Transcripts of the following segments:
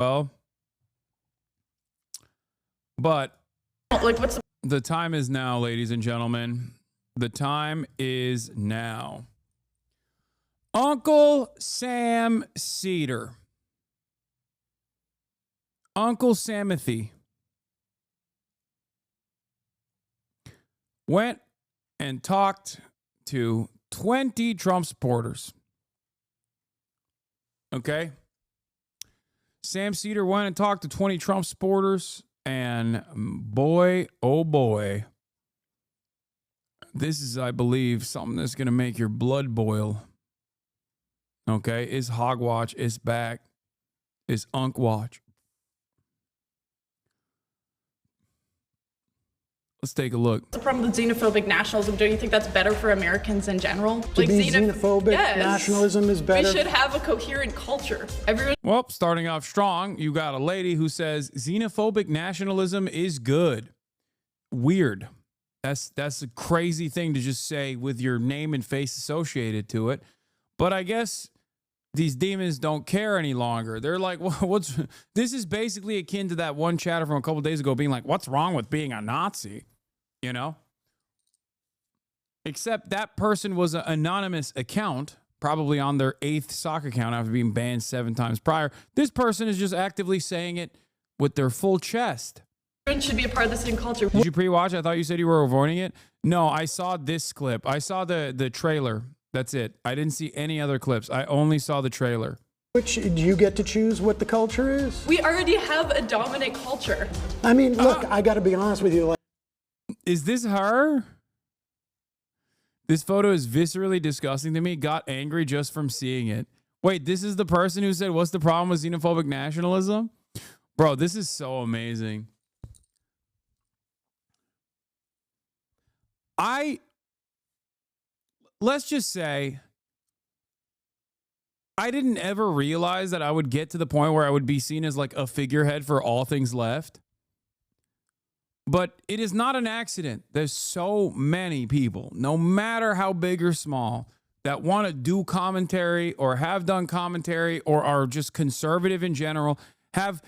Well, but like, what's the time is now, ladies and gentlemen. The time is now. Uncle Sam Seder. Uncle Samothy went and talked to 20 Trump supporters. Okay? Sam Seder went and talked to 20 Trump supporters, and boy, oh boy, this is, I believe, something that's going to make your blood boil. Okay? It's Hogwatch. It's back. It's Unkwatch. Let's take a look. the problem with xenophobic nationalism? Don't you think that's better for Americans in general? To be xenophobic nationalism is better. We should have a coherent culture. Everyone. Well, starting off strong, you got a lady who says xenophobic nationalism is good. Weird. That's a crazy thing to just say with your name and face associated to it. But I guess these demons don't care any longer. They're like, well, this is basically akin to that one chatter from a couple days ago being like, what's wrong with being a Nazi? You know? Except that person was an anonymous account, probably on their 8th sock account after being banned 7 times prior. This person is just actively saying it with their full chest. Everyone should be a part of the same culture. Did you pre-watch? I thought you said you were avoiding it. No, I saw this clip. I saw the trailer. That's it. I didn't see any other clips. I only saw the trailer. Which, do you get to choose what the culture is? We already have a dominant culture. I mean, look, I got to be honest with you. Like, is this her? This photo is viscerally disgusting to me. Got angry just from seeing it. Wait, this is the person who said, what's the problem with xenophobic nationalism? Bro, this is so amazing. Let's just say, I didn't ever realize that I would get to the point where I would be seen as like a figurehead for all things left. But it is not an accident. There's so many people, no matter how big or small, that want to do commentary or have done commentary or are just conservative in general, have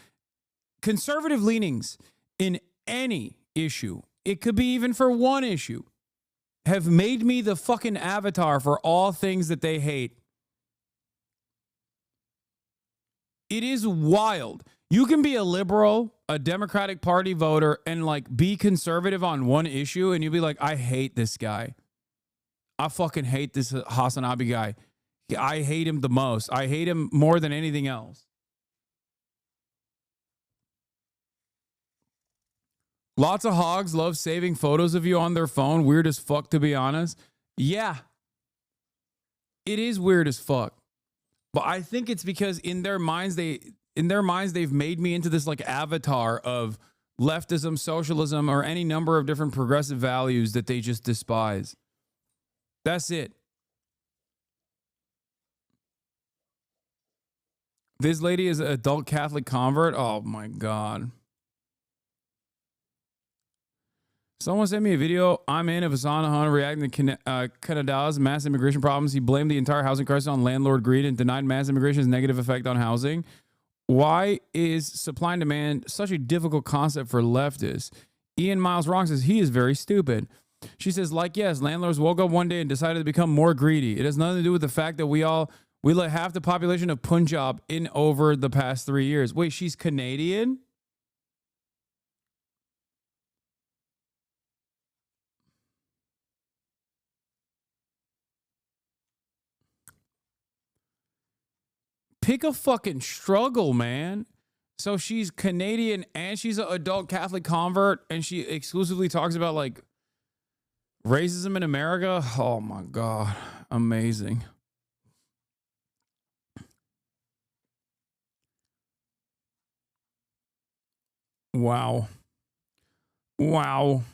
conservative leanings in any issue. It could be even for one issue. Have made me the fucking avatar for all things that they hate. It is wild. You can be a liberal, a Democratic Party voter, and like be conservative on one issue, and you'll be like, I hate this guy. I fucking hate this Hasanabi guy. I hate him the most. I hate him more than anything else. Lots of hogs love saving photos of you on their phone. Weird as fuck, to be honest. Yeah. It is weird as fuck. But I think it's because in their minds they've made me into this like avatar of leftism, socialism, or any number of different progressive values that they just despise. That's it. This lady is an adult Catholic convert. Oh my God. Someone sent me a video I'm in of Hassan Khan reacting to Canada's mass immigration problems. He blamed the entire housing crisis on landlord greed and denied mass immigration's negative effect on housing. Why is supply and demand such a difficult concept for leftists? Ian Miles Wrong says he is very stupid. She says, like, yes, landlords woke up one day and decided to become more greedy. It has nothing to do with the fact that we let half the population of Punjab in over the past 3 years. Wait, she's Canadian? Pick a fucking struggle, man. So she's Canadian and she's an adult Catholic convert and she exclusively talks about like racism in America. Oh my God. Amazing. Wow. Wow.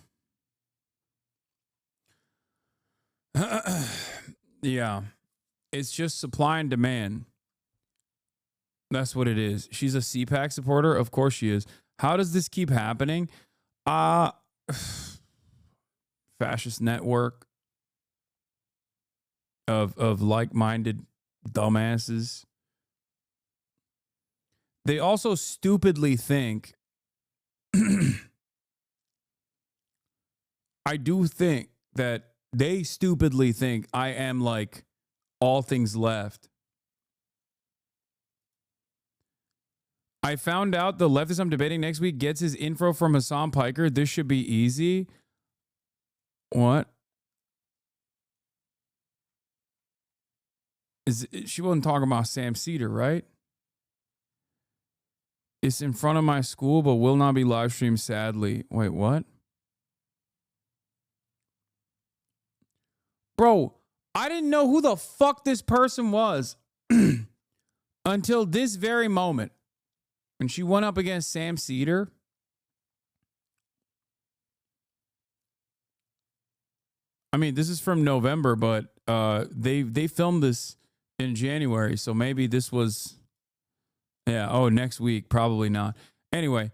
Yeah. It's just supply and demand. That's what it is. She's a CPAC supporter. Of course she is. How does this keep happening? Fascist network of like-minded dumbasses. they also stupidly think, I do think that they stupidly think I am like all things left. I found out the leftist I'm debating next week gets his info from Hassan Piker. This should be easy. What? She wasn't talking about Sam Seder, right? It's in front of my school, but will not be live streamed, sadly. Wait, what? Bro, I didn't know who the fuck this person was until this very moment. When she went up against Sam Seder, I mean, this is from November, but they filmed this in January, so maybe this was, next week, probably not. Anyway,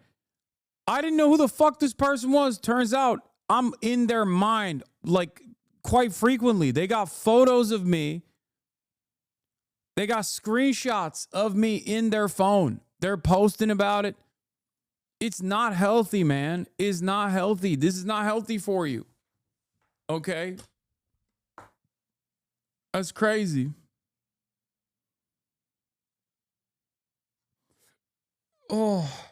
I didn't know who the fuck this person was. Turns out I'm in their mind, like, quite frequently. They got photos of me. They got screenshots of me in their phone. They're posting about it. It's not healthy, man. It's not healthy. This is not healthy for you. Okay? That's crazy. Oh.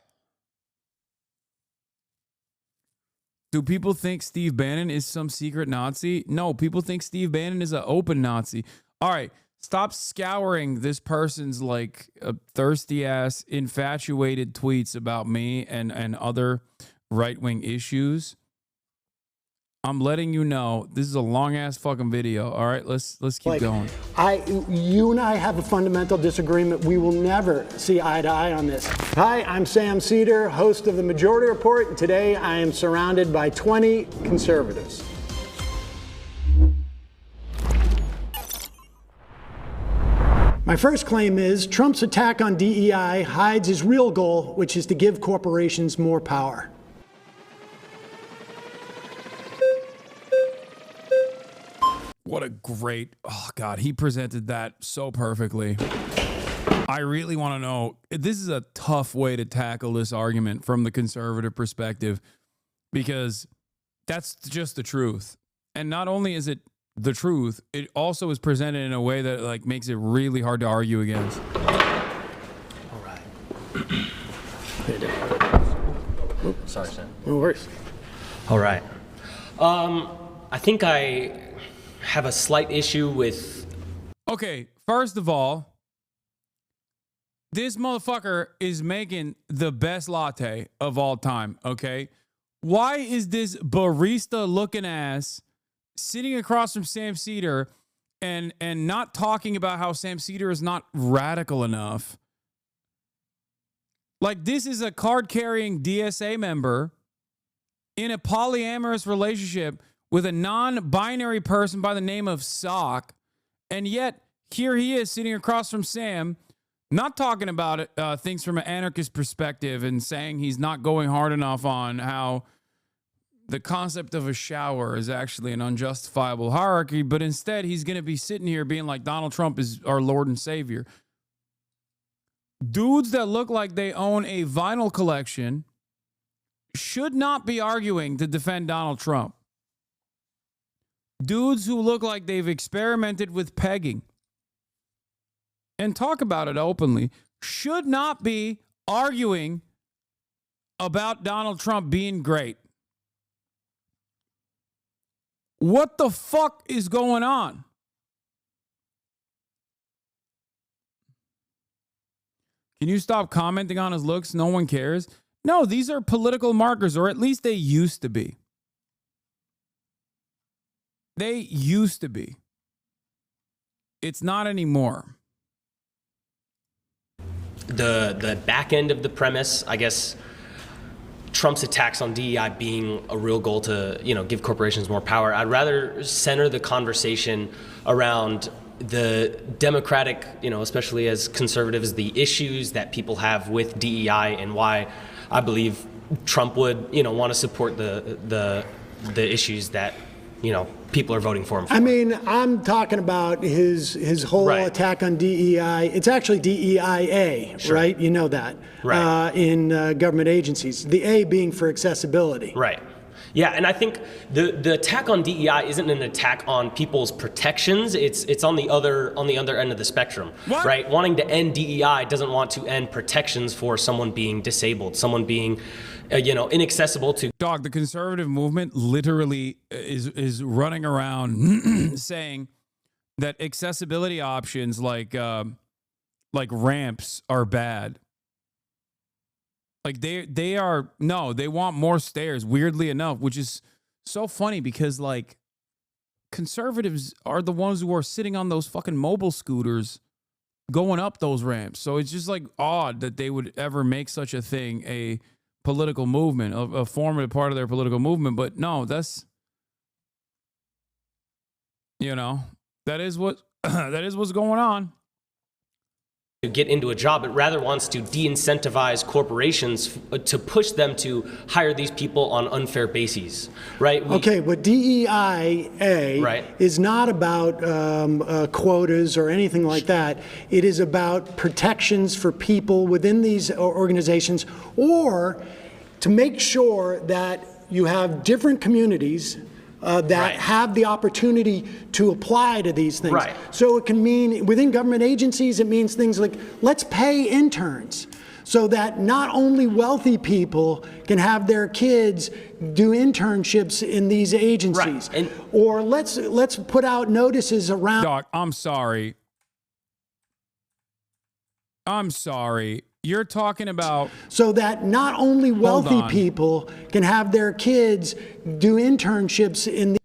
Do people think Steve Bannon is some secret Nazi? No, people think Steve Bannon is an open Nazi. All right. Stop scouring this person's like thirsty ass infatuated tweets about me and other right-wing issues. I'm letting you know this is a long ass fucking video. All right, let's keep going. You and I have a fundamental disagreement. We will never see eye to eye on this. Hi, I'm Sam Seder, host of the Majority Report, and today I am surrounded by 20 conservatives. My first claim is Trump's attack on DEI hides his real goal, which is to give corporations more power. What a great, oh God, he presented that so perfectly. I really want to know, this is a tough way to tackle this argument from the conservative perspective, because that's just the truth. And not only is it the truth, it also is presented in a way that like makes it really hard to argue against. All right. Sorry, Sam. No worries. All right. I think I have a slight issue with... Okay, first of all, this motherfucker is making the best latte of all time, okay? Why is this barista-looking ass sitting across from Sam Seder and not talking about how Sam Seder is not radical enough? Like, this is a card-carrying DSA member in a polyamorous relationship with a non-binary person by the name of Sock, and yet here he is sitting across from Sam, not talking about it, things from an anarchist perspective and saying he's not going hard enough on how the concept of a shower is actually an unjustifiable hierarchy, but instead he's going to be sitting here being like Donald Trump is our Lord and Savior. Dudes that look like they own a vinyl collection should not be arguing to defend Donald Trump. Dudes who look like they've experimented with pegging and talk about it openly should not be arguing about Donald Trump being great. What the fuck is going on? Can you stop commenting on his looks? No one cares. No, these are political markers, or at least they used to be. They used to be. It's not anymore. The back end of the premise, I guess, Trump's attacks on DEI being a real goal to, give corporations more power. I'd rather center the conversation around the democratic, especially as conservatives, the issues that people have with DEI and why I believe Trump would, want to support the issues that people are voting for him for. I mean, I'm talking about his whole attack on DEI. It's actually DEIA, right? You know that, in government agencies. The A being for accessibility. Right. Yeah, and I think the attack on DEI isn't an attack on people's protections. It's on the other end of the spectrum, right? Wanting to end DEI doesn't want to end protections for someone being disabled, someone being, inaccessible to. Dog, the conservative movement literally is running around saying that accessibility options like ramps are bad. Like they want more stairs, weirdly enough, which is so funny because like conservatives are the ones who are sitting on those fucking mobile scooters going up those ramps. So it's just like odd that they would ever make such a thing a political movement, a formative part of their political movement. But no, that's, that is what's going on. To get into a job, it rather wants to de-incentivize corporations to push them to hire these people on unfair bases, right? But DEIA is not about quotas or anything like that. It is about protections for people within these organizations, or to make sure that you have different communities that have the opportunity to apply to these things. So it can mean within government agencies, it means things like let's pay interns so that not only wealthy people can have their kids do internships in these agencies, or let's put out notices around. Doc, I'm sorry. You're talking about so that not only wealthy people can have their kids do internships in the.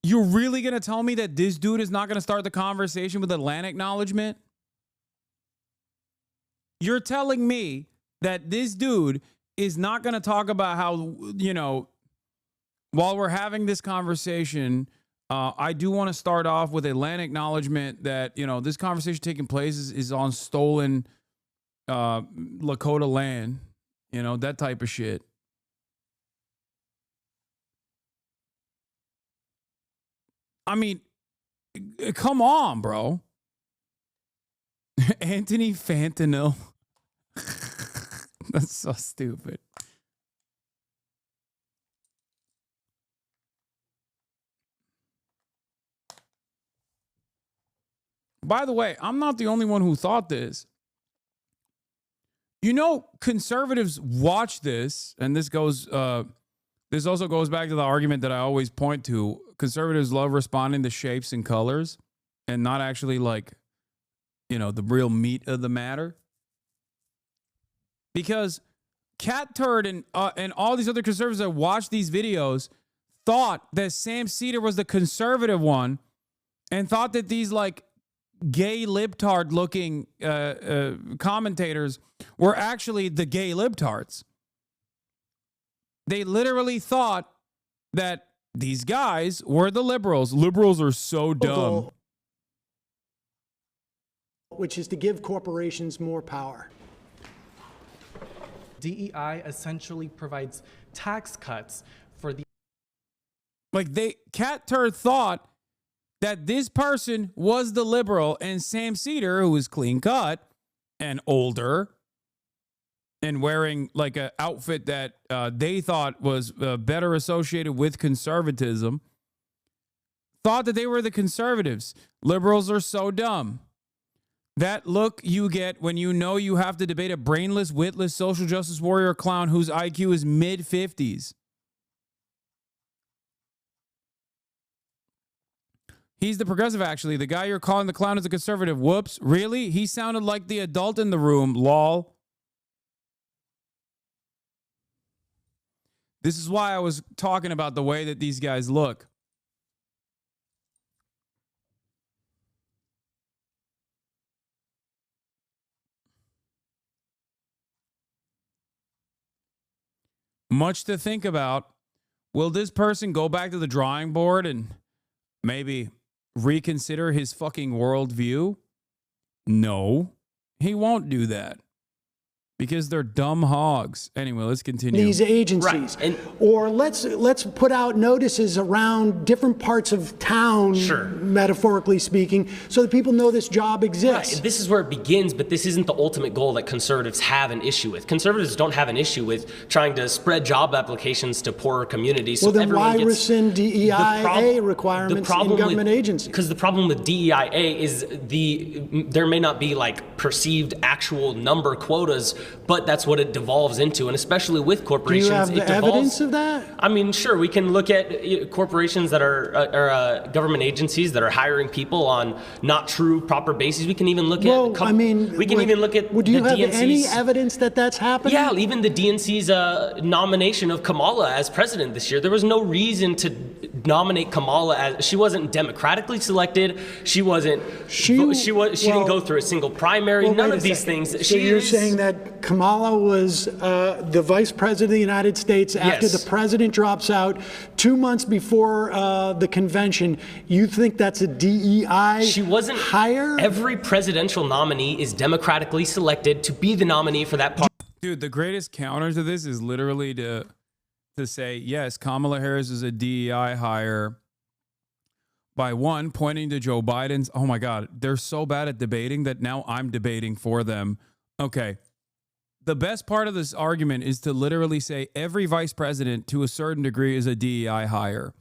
You're really going to tell me that this dude is not going to start the conversation with a land acknowledgement? You're telling me that this dude is not going to talk about how, while we're having this conversation, I do want to start off with a land acknowledgement that, this conversation taking place is on stolen Lakota land, that type of shit. I mean, come on, bro. Anthony Fentanyl. That's so stupid. By the way, I'm not the only one who thought this. Conservatives watch this, and this also goes back to the argument that I always point to. Conservatives love responding to shapes and colors and not actually the real meat of the matter. Because Cat Turd and all these other conservatives that watch these videos thought that Sam Seder was the conservative one and thought that these gay libtard looking commentators were actually the gay libtards. They literally thought that these guys were the liberals. Liberals are so dumb. Which is to give corporations more power. DEI essentially provides tax cuts for the. Cat Turd thought that this person was the liberal, and Sam Seder, who was clean cut and older and wearing an outfit that they thought was better associated with conservatism, thought that they were the conservatives. Liberals are so dumb. That look you get when you have to debate a brainless, witless social justice warrior clown whose IQ is mid-50s. He's the progressive, actually. The guy you're calling the clown is a conservative. Whoops. Really? He sounded like the adult in the room. Lol. This is why I was talking about the way that these guys look. Much to think about. Will this person go back to the drawing board and maybe reconsider his fucking worldview? No, he won't do that. because they're dumb hogs. Anyway, let's continue. These agencies, Right. or let's put out notices around different parts of town, Sure. metaphorically speaking, so that people know this job exists. Right. This is where it begins, but this isn't the ultimate goal that conservatives have an issue with. Conservatives don't have an issue with trying to spread job applications to poorer communities. So Well, then everyone why gets rescind DEIA requirements in government agencies? Because the problem with DEIA is there may not be like perceived actual number quotas, but that's what it devolves into, and especially with corporations, Do you have it the devolves. evidence of that? I mean, sure, we can look at corporations that are government agencies that are hiring people on not true, proper bases. We can even look Well, at. We can even look at. Would you the have DNC's, any evidence that that's happening? Yeah, even the DNC's nomination of Kamala as president this year. There was no reason to nominate Kamala as she wasn't democratically selected. She wasn't. She didn't go through a single primary. Well, None wait of a these second. things. So you're saying that Kamala was the vice president of the United States after Yes. the president drops out 2 months before the convention. You think that's a DEI She wasn't hire? Every presidential nominee is democratically selected to be the nominee for that party. Dude, the greatest counter to this is literally to say, yes, Kamala Harris is a DEI hire by one, pointing to Joe Biden's. Oh my God, they're so bad at debating that now I'm debating for them. Okay. The best part of this argument is to literally say every vice president to a certain degree is a DEI hire.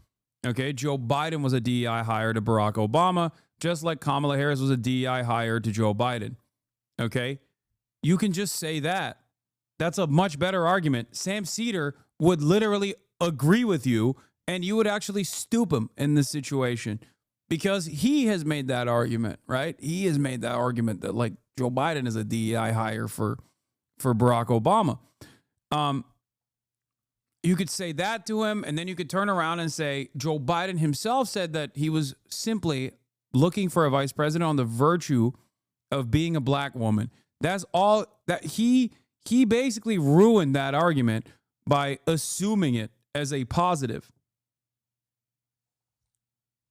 Okay. Joe Biden was a DEI hire to Barack Obama, just like Kamala Harris was a DEI hire to Joe Biden. Okay. You can just say that. That's a much better argument. Sam Seder would literally agree with you, and you would actually stoop him in this situation because he has made that argument, right? He has made that argument that like Joe Biden is a DEI hire for Barack Obama. You could say that to him, and then you could turn around and say Joe Biden himself said that he was simply looking for a vice president on the virtue of being a black woman. That's all that he basically ruined that argument by assuming it as a positive.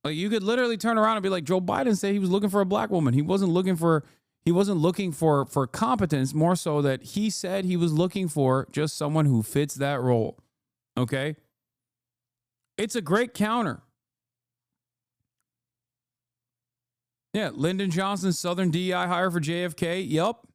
Like you could literally turn around and be like, Joe Biden said he was looking for a black woman. He wasn't looking for competence, more so that he said he was looking for just someone who fits that role. Okay? It's a great counter. Yeah, Lyndon Johnson's Southern DEI hire for JFK. Yup.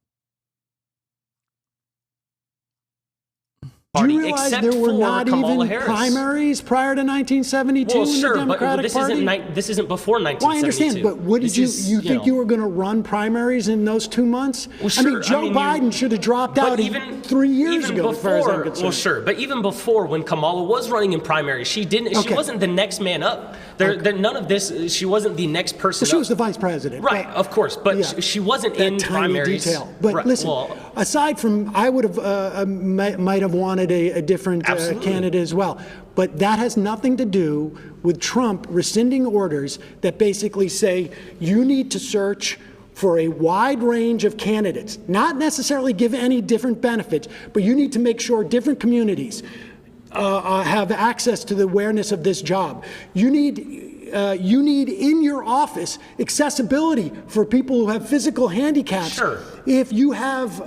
Do you realize except there were for not Kamala even Harris. primaries prior to 1972 Well, in sure, the Democratic but Party? this isn't before 1972. Well, I understand, but what did you think you were going to run primaries in those 2 months? Well, I mean, sure, Joe Biden should have dropped out even 3 years even ago, as far as I'm before- concerned. Well, sure, but even before, when Kamala was running in primaries, she wasn't the next man up. None of this. She wasn't the next person. Well, she up. was the vice president. Right, of course, but yeah, she wasn't that in tiny primaries. detail. But Right, listen, well, aside from, I would have might have wanted a different candidate as well. But that has nothing to do with Trump rescinding orders that basically say you need to search for a wide range of candidates, not necessarily give any different benefits, but you need to make sure different communities have access to the awareness of this job. You need in your office accessibility for people who have physical handicaps. Sure. If you have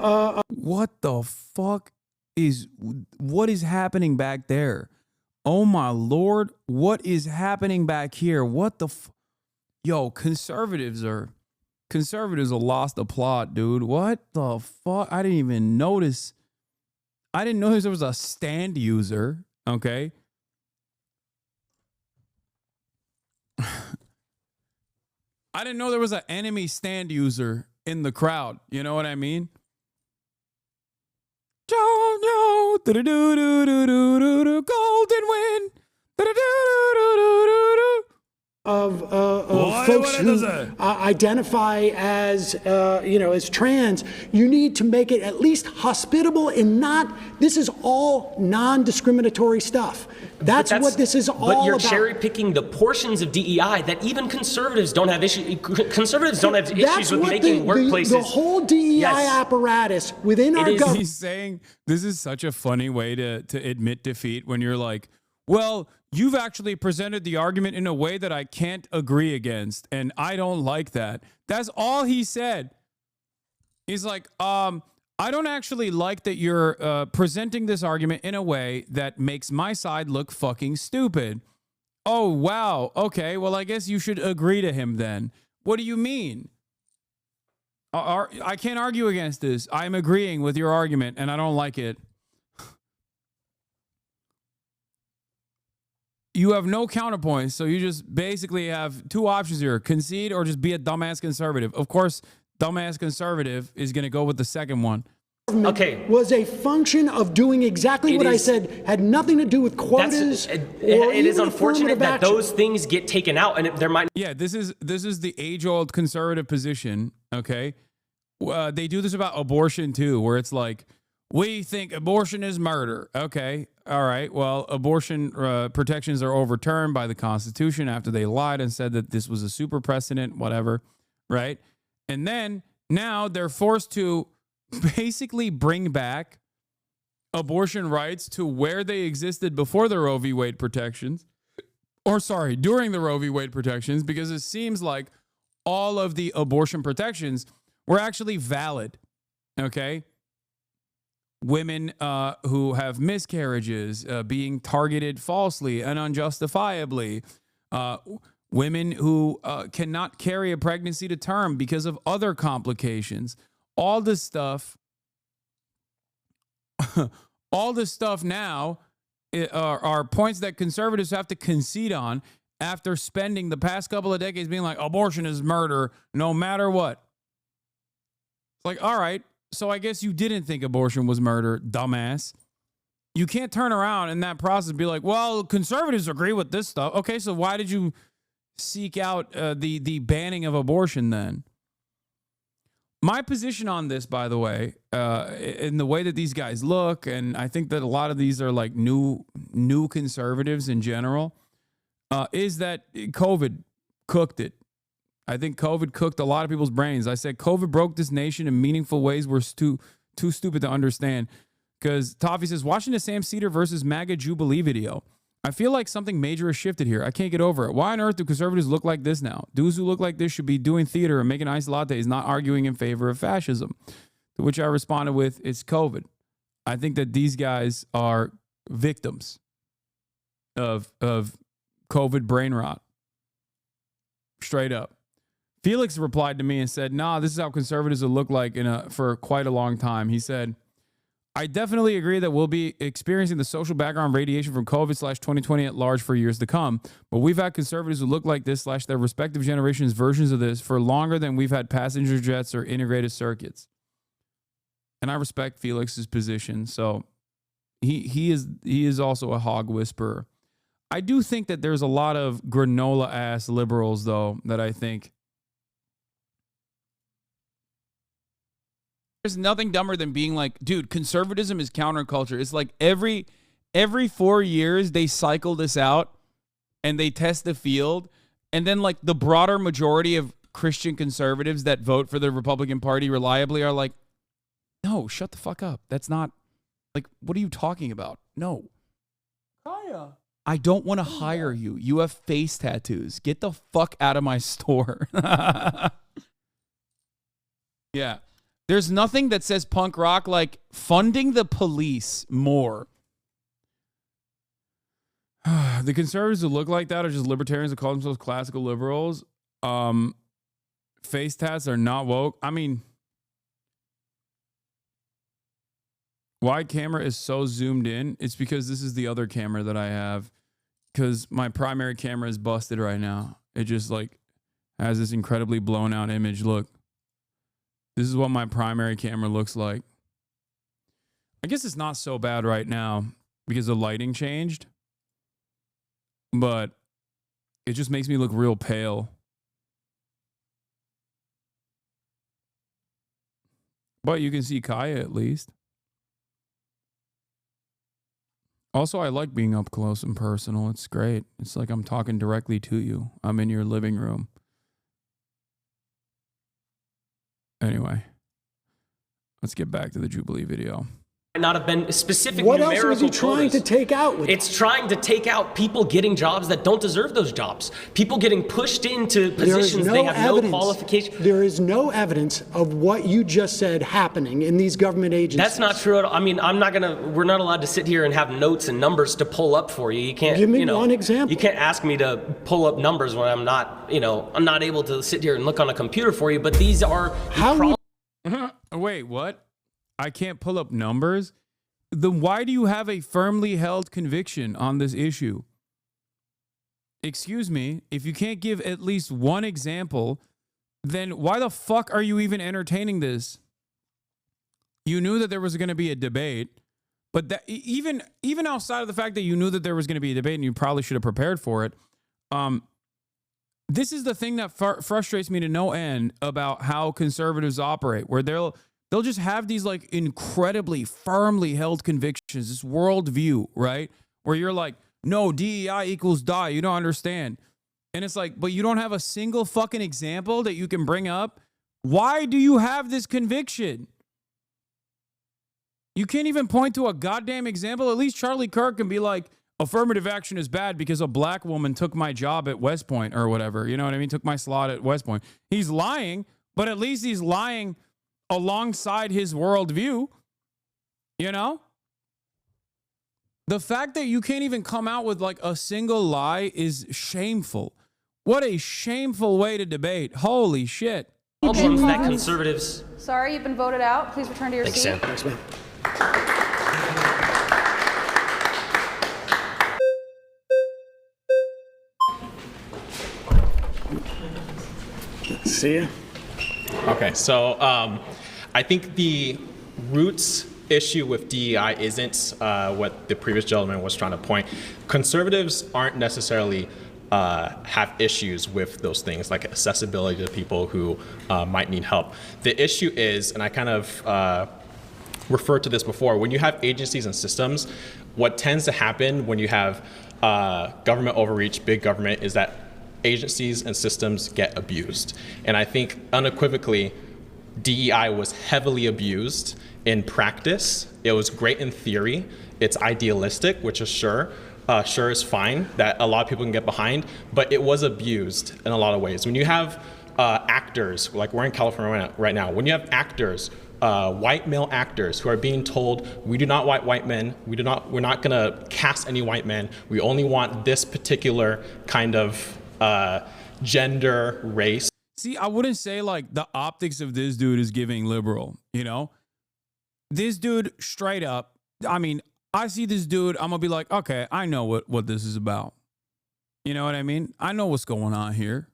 What the fuck what is happening back there? Oh my Lord, what is happening back here? What the Yo, conservatives are lost the plot, dude. What the fuck? I didn't even notice. I didn't notice there was a stand user, okay? I didn't know there was an enemy stand user in the crowd. You know what I mean? Golden win. of folks who identify as as trans, you need to make it at least hospitable and not. This is all non-discriminatory stuff. That's what this is all about. But you're cherry picking the portions of DEI that even conservatives don't have issues. Conservatives don't have issues with making workplaces. The whole DEI apparatus within our government. He's saying this is such a funny way to admit defeat when you're like, well, you've actually presented the argument in a way that I can't agree against, and I don't like that. That's all he said. He's like, I don't actually like that you're presenting this argument in a way that makes my side look fucking stupid. Oh, wow. Okay, well, I guess you should agree to him then. What do you mean? I can't argue against this. I'm agreeing with your argument, and I don't like it. You have no counterpoints, so you just basically have two options here. Concede or just be a dumbass conservative. Of course, dumbass conservative is going to go with the second one. Okay. Was a function of doing exactly what I said, had nothing to do with quotas. It is unfortunate that those things get taken out, and there might. Yeah, this is the age-old conservative position. Okay, they do this about abortion too, where it's like, we think abortion is murder. Okay, all right. Well, abortion protections are overturned by the Constitution after they lied and said that this was a super precedent, whatever, right? And then now they're forced to basically bring back abortion rights to where they existed before the Roe v. Wade protections, or sorry, during the Roe v. Wade protections, because it seems like all of the abortion protections were actually valid. Okay. Women who have miscarriages being targeted falsely and unjustifiably, women who cannot carry a pregnancy to term because of other complications. All this stuff now are points that conservatives have to concede on after spending the past couple of decades being like, abortion is murder no matter what. It's like, all right, so I guess you didn't think abortion was murder, dumbass. You can't turn around in that process and be like, well, conservatives agree with this stuff. Okay, so why did you seek out the banning of abortion then? My position on this, by the way, in the way that these guys look, and I think that a lot of these are like new conservatives in general, is that COVID cooked it. I think COVID cooked a lot of people's brains. I said COVID broke this nation in meaningful ways we're too stupid to understand. Because Toffee says, watching the Sam Cedar versus MAGA Jubilee video, I feel like something major has shifted here. I can't get over it. Why on earth do conservatives look like this now? Dudes who look like this should be doing theater and making iced lattes, not arguing in favor of fascism. To which I responded with, it's COVID. I think that these guys are victims of COVID brain rot. Straight up. Felix replied to me and said, nah, this is how conservatives will look like for quite a long time. He said, I definitely agree that we'll be experiencing the social background radiation from COVID/2020 at large for years to come. But we've had conservatives who look like this / their respective generations' versions of this for longer than we've had passenger jets or integrated circuits. And I respect Felix's position. So he is also a hog whisperer. I do think that there's a lot of granola ass liberals, though, that I think there's nothing dumber than being like, dude, conservatism is counterculture. It's like every 4 years they cycle this out and they test the field. And then like the broader majority of Christian conservatives that vote for the Republican Party reliably are like, no, shut the fuck up. That's not like, what are you talking about? No. Kaya. I don't want to hire you. You have face tattoos. Get the fuck out of my store. Yeah. There's nothing that says punk rock like funding the police more. The conservatives who look like that are just libertarians who call themselves classical liberals. Face tats are not woke. I mean, why camera is so zoomed in? It's because this is the other camera that I have. Because my primary camera is busted right now. It just like has this incredibly blown out image. Look. This is what my primary camera looks like. I guess it's not so bad right now because the lighting changed. But it just makes me look real pale. But you can see Kaya at least. Also, I like being up close and personal. It's great. It's like I'm talking directly to you. I'm in your living room. Anyway, let's get back to the Jubilee video. not have been specific What numerical else was he trying to take out with It's trying to take out people getting jobs that don't deserve those jobs. People getting pushed into positions they have no qualification. There is no evidence of what you just said happening in these government agencies. That's not true at all. I mean, we're not allowed to sit here and have notes and numbers to pull up for you. You can't, give me one example. You can't ask me to pull up numbers when I'm not able to sit here and look on a computer for you, but these are Wait, what? I can't pull up numbers? Then why do you have a firmly held conviction on this issue? Excuse me, if you can't give at least one example, then why the fuck are you even entertaining this? You knew that there was going to be a debate, but that even outside of the fact that you knew that there was going to be a debate and you probably should have prepared for it, this is the thing that frustrates me to no end about how conservatives operate, where they'll just have these like incredibly firmly held convictions, this worldview, right? Where you're like, no, DEI equals die. You don't understand. And it's like, but you don't have a single fucking example that you can bring up. Why do you have this conviction? You can't even point to a goddamn example. At least Charlie Kirk can be like, affirmative action is bad because a black woman took my job at West Point or whatever. You know what I mean? Took my slot at West Point. He's lying, but at least he's lying alongside his worldview. You know? The fact that you can't even come out with like a single lie is shameful. What a shameful way to debate. Holy shit. Problems that conservatives... Sorry, you've been voted out. Please return to your seat. Sam. Thanks, man. See ya. Okay, so I think the roots issue with DEI isn't what the previous gentleman was trying to point. Conservatives aren't necessarily have issues with those things like accessibility to people who might need help. The issue is, and I kind of referred to this before, when you have agencies and systems, what tends to happen when you have government overreach, big government, is that agencies and systems get abused. And I think unequivocally, DEI was heavily abused in practice. It was great in theory. It's idealistic, which is sure is fine, that a lot of people can get behind, but it was abused in a lot of ways. When you have actors, like we're in California right now, when you have actors, white male actors who are being told, we do not want white men, we're not gonna cast any white men, we only want this particular kind of gender, race. See, I wouldn't say like the optics of this dude is giving liberal, you know? This dude straight up, I mean, I see this dude, I'm gonna be like, okay, I know what this is about. You know what I mean? I know what's going on here.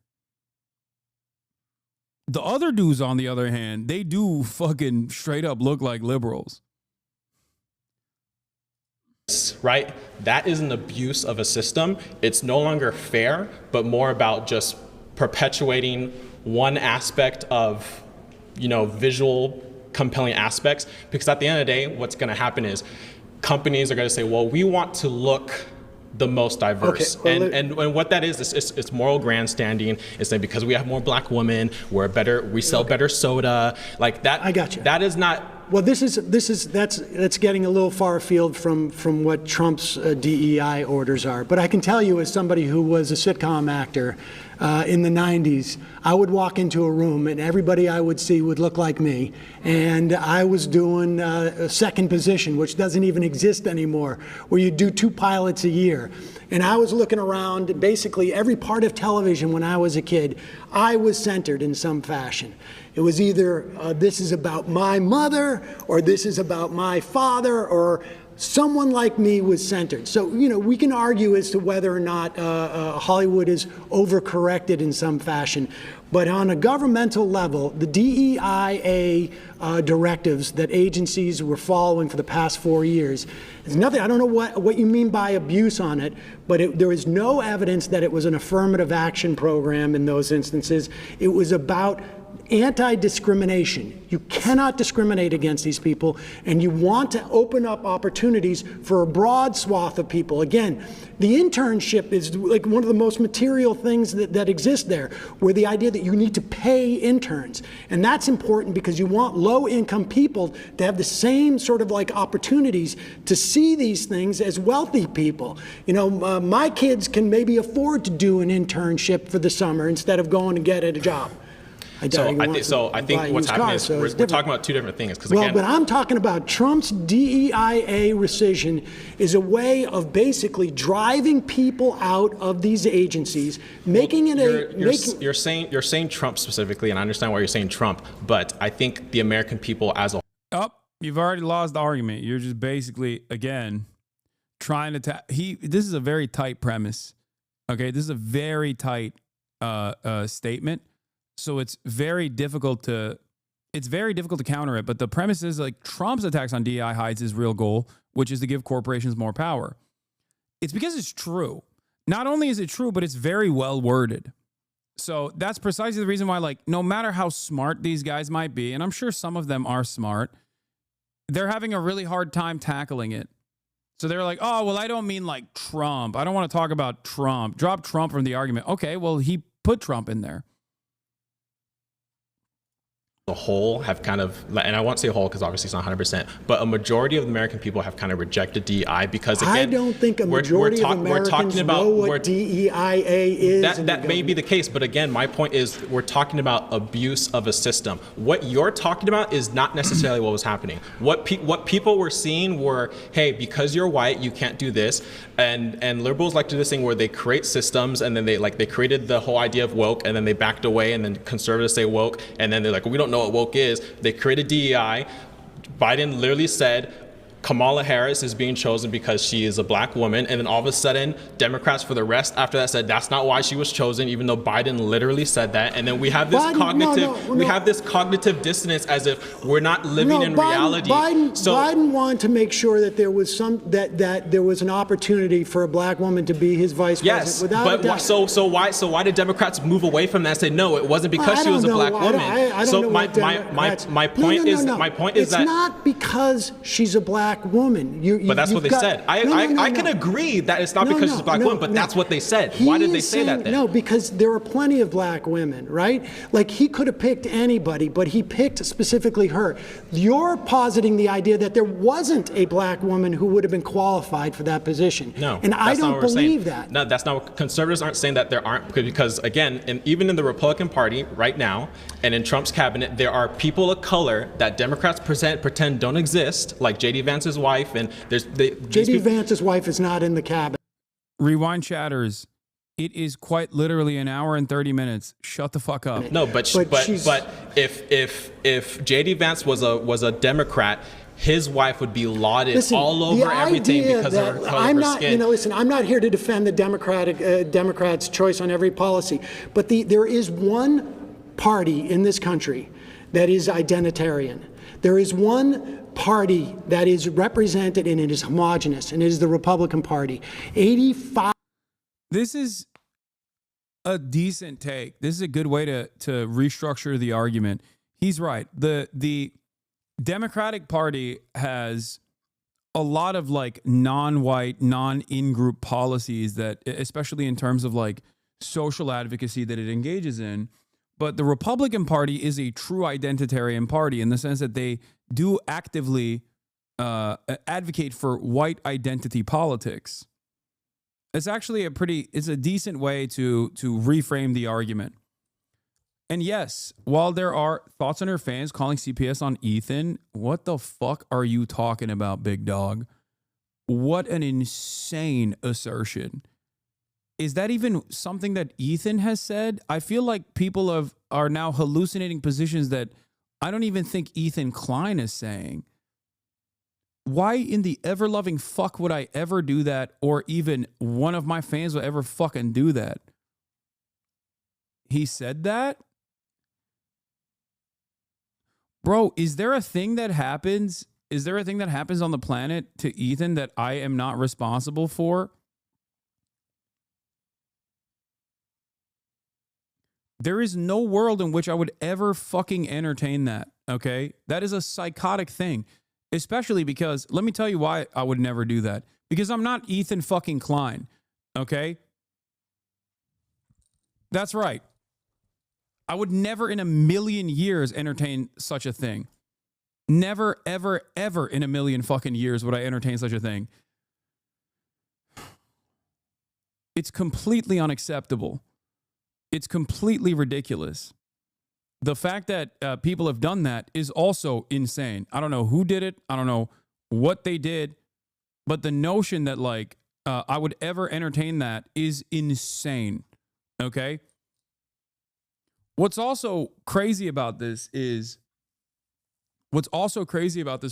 The other dudes, on the other hand, they do fucking straight up look like liberals. Right? That is an abuse of a system. It's no longer fair, but more about just perpetuating one aspect of, visual compelling aspects. Because at the end of the day, what's going to happen is companies are going to say, well, we want to look the most diverse. Okay, well, and what that is it's moral grandstanding. It's that because we have more black women, we sell better soda. Like that. I got you. That is not. Well, that's getting a little far afield from what Trump's DEI orders are. But I can tell you, as somebody who was a sitcom actor in the 90s, I would walk into a room and everybody I would see would look like me. And I was doing a second position, which doesn't even exist anymore, where you do 2 pilots a year. And I was looking around basically every part of television when I was a kid. I was centered in some fashion. It was either this is about my mother, or this is about my father, or someone like me was centered. So, we can argue as to whether or not Hollywood is overcorrected in some fashion. But on a governmental level, the DEIA directives that agencies were following for the past 4 years, there's nothing, I don't know what you mean by abuse on it, but there is no evidence that it was an affirmative action program in those instances. It was about anti-discrimination. You cannot discriminate against these people, and you want to open up opportunities for a broad swath of people. Again, the internship is like one of the most material things that exist there, where the idea that you need to pay interns. And that's important because you want low-income people to have the same sort of like opportunities to see these things as wealthy people. You know, my kids can maybe afford to do an internship for the summer instead of going to get a job. I think what's happening is we're talking about two different things. Well, but I'm talking about Trump's DEIA rescission is a way of basically driving people out of these agencies, making it you're saying Trump specifically, and I understand why you're saying Trump, but I think the American people as a whole. Oh, you've already lost the argument. You're just basically, again, trying to this is a very tight premise. Okay, this is a very tight statement. So it's very difficult to counter it. But the premise is like Trump's attacks on DEI hides his real goal, which is to give corporations more power. It's because it's true. Not only is it true, but it's very well worded. So that's precisely the reason why, like, no matter how smart these guys might be, and I'm sure some of them are smart, they're having a really hard time tackling it. So they're like, oh, well, I don't mean like Trump. I don't want to talk about Trump. Drop Trump from the argument. Okay, well, he put Trump in there. The whole have kind of, and I won't say whole because obviously it's not 100%, but a majority of the American people have kind of rejected DEI because, again, I don't think a majority of Americans know what DEIA is. That may be the case, but again, my point is we're talking about abuse of a system. What you're talking about is not necessarily what was happening. What people were seeing were, hey, because you're white, you can't do this, and liberals like to do this thing where they create systems and then they created the whole idea of woke and then they backed away, and then conservatives say woke, and then they're like, we don't know what woke is. They created DEI. Biden literally said Kamala Harris is being chosen because she is a black woman, and then all of a sudden Democrats for the rest after that said that's not why she was chosen, even though Biden literally said that. And then we have this cognitive dissonance as if we're not living in reality. Biden wanted to make sure that there was that there was an opportunity for a black woman to be his vice president. Without a doubt. So why did Democrats move away from that and say no, it wasn't because she was a black woman? I don't know my point is it's not because she's a black woman. But that's what they said. I can agree that it's not because she's a black woman, but that's what they said. Why did they say that then? No, because there are plenty of black women, right? Like, he could have picked anybody, but he picked specifically her. You're positing the idea that there wasn't a black woman who would have been qualified for that position. No, and I don't believe that. No, that's not what conservatives aren't saying, that there aren't, because again, even in the Republican Party right now and in Trump's cabinet, there are people of color that Democrats pretend don't exist, like J.D. Vance's wife, and J.D. Vance's wife is not in the cabinet. Rewind, chatters. It is quite literally an hour and 30 minutes. Shut the fuck up. No, but if J.D. Vance was a Democrat, his wife would be lauded all over everything because of her color of her skin. Listen, I'm not here to defend the Democrats' choice on every policy, but there is one party in this country that is identitarian. There is one party that is represented and it is homogenous, and it is the Republican Party. 85. This is a decent take. This is a good way to restructure the argument. He's right. The Democratic Party has a lot of like non-white, non-in-group policies that, especially in terms of like social advocacy that it engages in. But the Republican Party is a true identitarian party in the sense that they do actively advocate for white identity politics. It's actually it's a decent way to reframe the argument. And yes, while there are thoughts on her fans calling CPS on Ethan, what the fuck are you talking about, big dog? What an insane assertion. Is that even something that Ethan has said? I feel like people are now hallucinating positions that I don't even think Ethan Klein is saying. Why in the ever-loving fuck would I ever do that, or even one of my fans will ever fucking do that? He said that? Bro, is there a thing that happens? Is there a thing that happens on the planet to Ethan that I am not responsible for? There is no world in which I would ever fucking entertain that, okay? That is a psychotic thing, especially because, let me tell you why I would never do that. Because I'm not Ethan fucking Klein, okay? That's right. I would never in a million years entertain such a thing. Never, ever, ever in a million fucking years would I entertain such a thing. It's completely unacceptable. It's completely ridiculous. The fact that people have done that is also insane. I don't know who did it. I don't know what they did. But the notion that, like, I would ever entertain that is insane. Okay? What's also crazy about this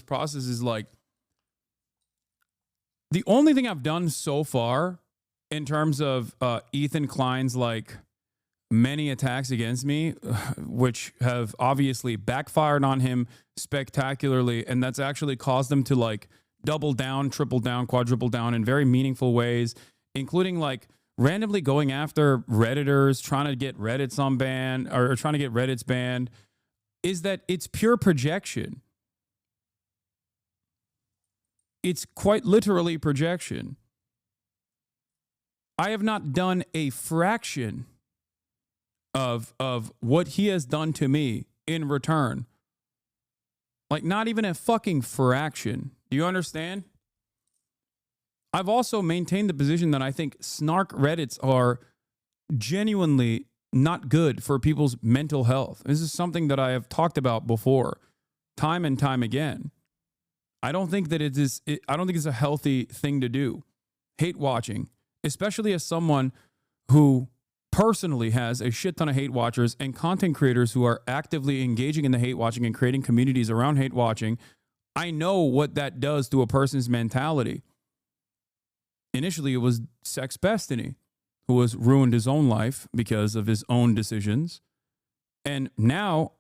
process is, like, the only thing I've done so far in terms of Ethan Klein's, like, many attacks against me, which have obviously backfired on him spectacularly, and that's actually caused him to, like, double down, triple down, quadruple down in very meaningful ways, including, like, randomly going after Redditors, trying to get Reddits on ban, or trying to get Reddits banned, is that it's pure projection. It's quite literally projection. I have not done a fraction of what he has done to me in return. Like, not even a fucking fraction. Do you understand? I've also maintained the position that I think snark Reddits are genuinely not good for people's mental health. This is something that I have talked about before, time and time again. I don't think that I don't think it's a healthy thing to do. Hate watching, especially as someone who personally has a shit ton of hate watchers and content creators who are actively engaging in the hate watching and creating communities around hate watching. I know what that does to a person's mentality. Initially, it was Sex Destiny, who has ruined his own life because of his own decisions. And now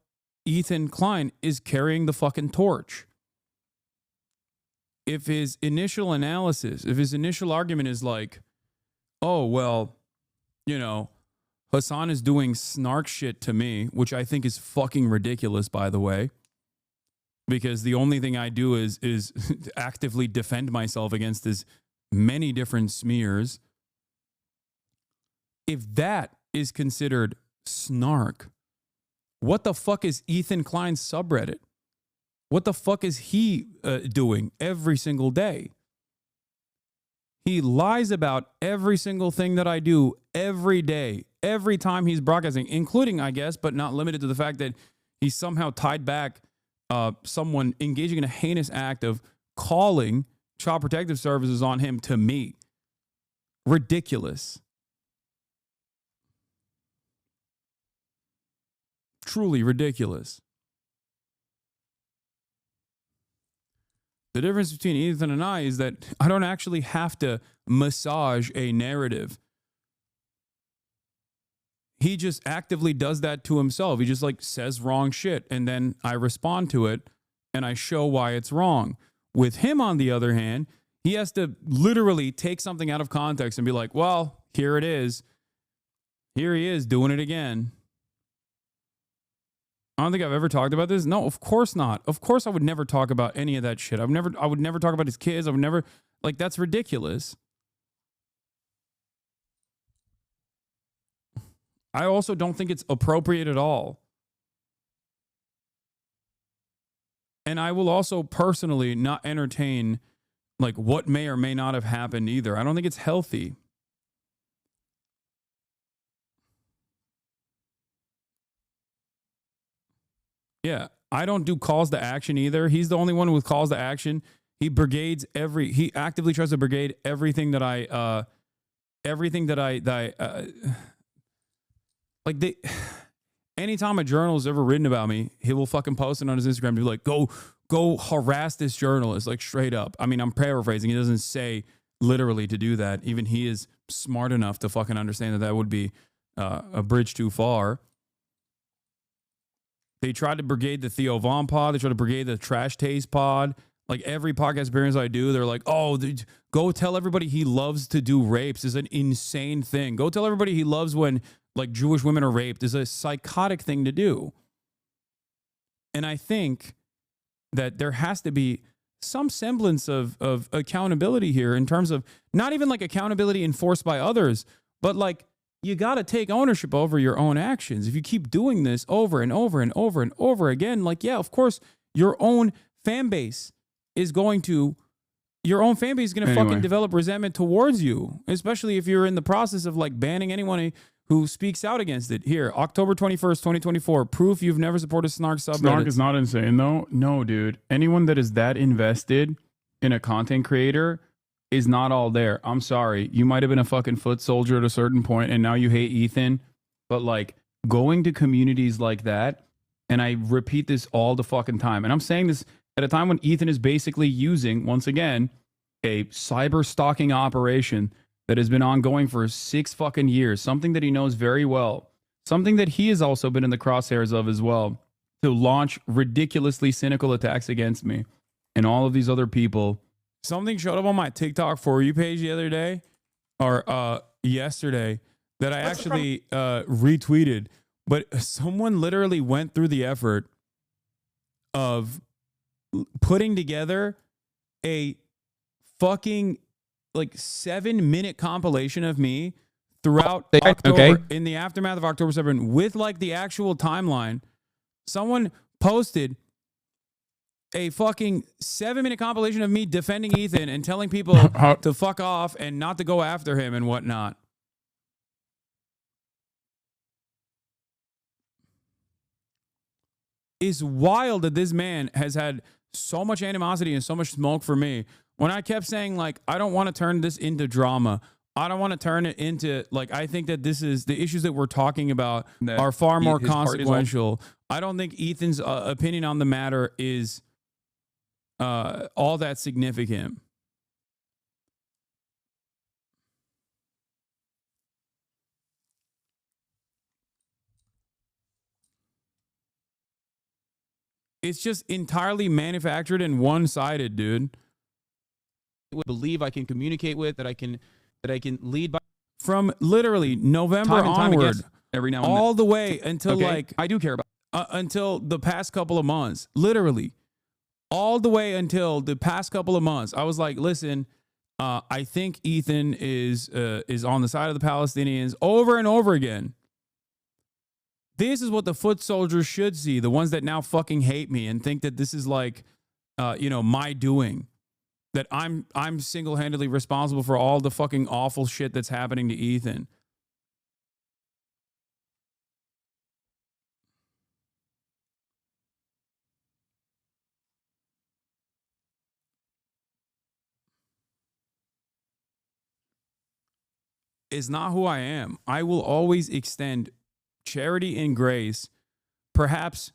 Ethan Klein is carrying the fucking torch. If his initial argument is like, oh, well, you know, Hassan is doing snark shit to me, which I think is fucking ridiculous, by the way, because the only thing I do is actively defend myself against his many different smears. If that is considered snark, what the fuck is Ethan Klein's subreddit? What the fuck is he doing every single day? He lies about every single thing that I do every day, every time he's broadcasting, including, I guess, but not limited to the fact that he somehow tied back someone engaging in a heinous act of calling Child Protective Services on him to me. Ridiculous. Truly ridiculous. The difference between Ethan and I is that I don't actually have to massage a narrative. He just actively does that to himself. He just, like, says wrong shit, and then I respond to it and I show why it's wrong. With him, on the other hand, he has to literally take something out of context and be like, well, here it is. Here he is doing it again. I don't think I've ever talked about this. No, of course not. Of course I would never talk about any of that shit. I would never talk about his kids. I would never, like, that's ridiculous. I also don't think it's appropriate at all. And I will also personally not entertain, like, what may or may not have happened either. I don't think it's healthy. Yeah, I don't do calls to action either. He's the only one with calls to action. He actively tries to brigade everything that I anytime a journalist ever written about me, he will fucking post it on his Instagram and be like, go harass this journalist, like, straight up. I mean, I'm paraphrasing. He doesn't say literally to do that. Even he is smart enough to fucking understand that would be a bridge too far. They tried to brigade the Theo Von pod. They tried to brigade the Trash Taste pod. Like, every podcast appearance I do, they're like, oh, go tell everybody he loves to do rapes is an insane thing. Go tell everybody he loves when like Jewish women are raped is a psychotic thing to do. And I think that there has to be some semblance of accountability here in terms of not even like accountability enforced by others, but like you got to take ownership over your own actions. If you keep doing this over and over and over and over again, like, yeah, of course, your own fan base is going to fucking develop resentment towards you, especially if you're in the process of like banning anyone who speaks out against it. Here, October 21st, 2024, proof you've never supported Snark subreddit. Snark is not insane though. No, dude. Anyone that is that invested in a content creator is not all there. I'm sorry. You might have been a fucking foot soldier at a certain point and now you hate Ethan. But like going to communities like that, and I repeat this all the fucking time, and I'm saying this at a time when Ethan is basically using, once again, a cyber stalking operation that has been ongoing for 6 fucking years, something that he knows very well, something that he has also been in the crosshairs of as well, to launch ridiculously cynical attacks against me and all of these other people. Something showed up on my TikTok For You page the other day, or yesterday, that I actually retweeted, but someone literally went through the effort of putting together a fucking like 7-minute compilation of me throughout October, in the aftermath of October 7th, with like the actual timeline. Someone posted a fucking 7-minute compilation of me defending Ethan and telling people to fuck off and not to go after him and whatnot. It's wild that this man has had so much animosity and so much smoke for me. When I kept saying, like, I don't want to turn this into drama. I don't want to turn it into, like, I think that this is the issues that we're talking about are far more consequential. I don't think Ethan's opinion on the matter is all that significant. It's just entirely manufactured and one-sided, dude. I believe I can communicate with, that I can lead by, from literally November onward, every now and all the way until like I do care about until the past couple of months, literally all the way until the past couple of months. I was like, listen, I think Ethan is on the side of the Palestinians over and over again. This is what the foot soldiers should see, the ones that now fucking hate me and think that this is like, my doing, that I'm single-handedly responsible for all the fucking awful shit that's happening to Ethan. Is not who I am. I will always extend charity and grace, perhaps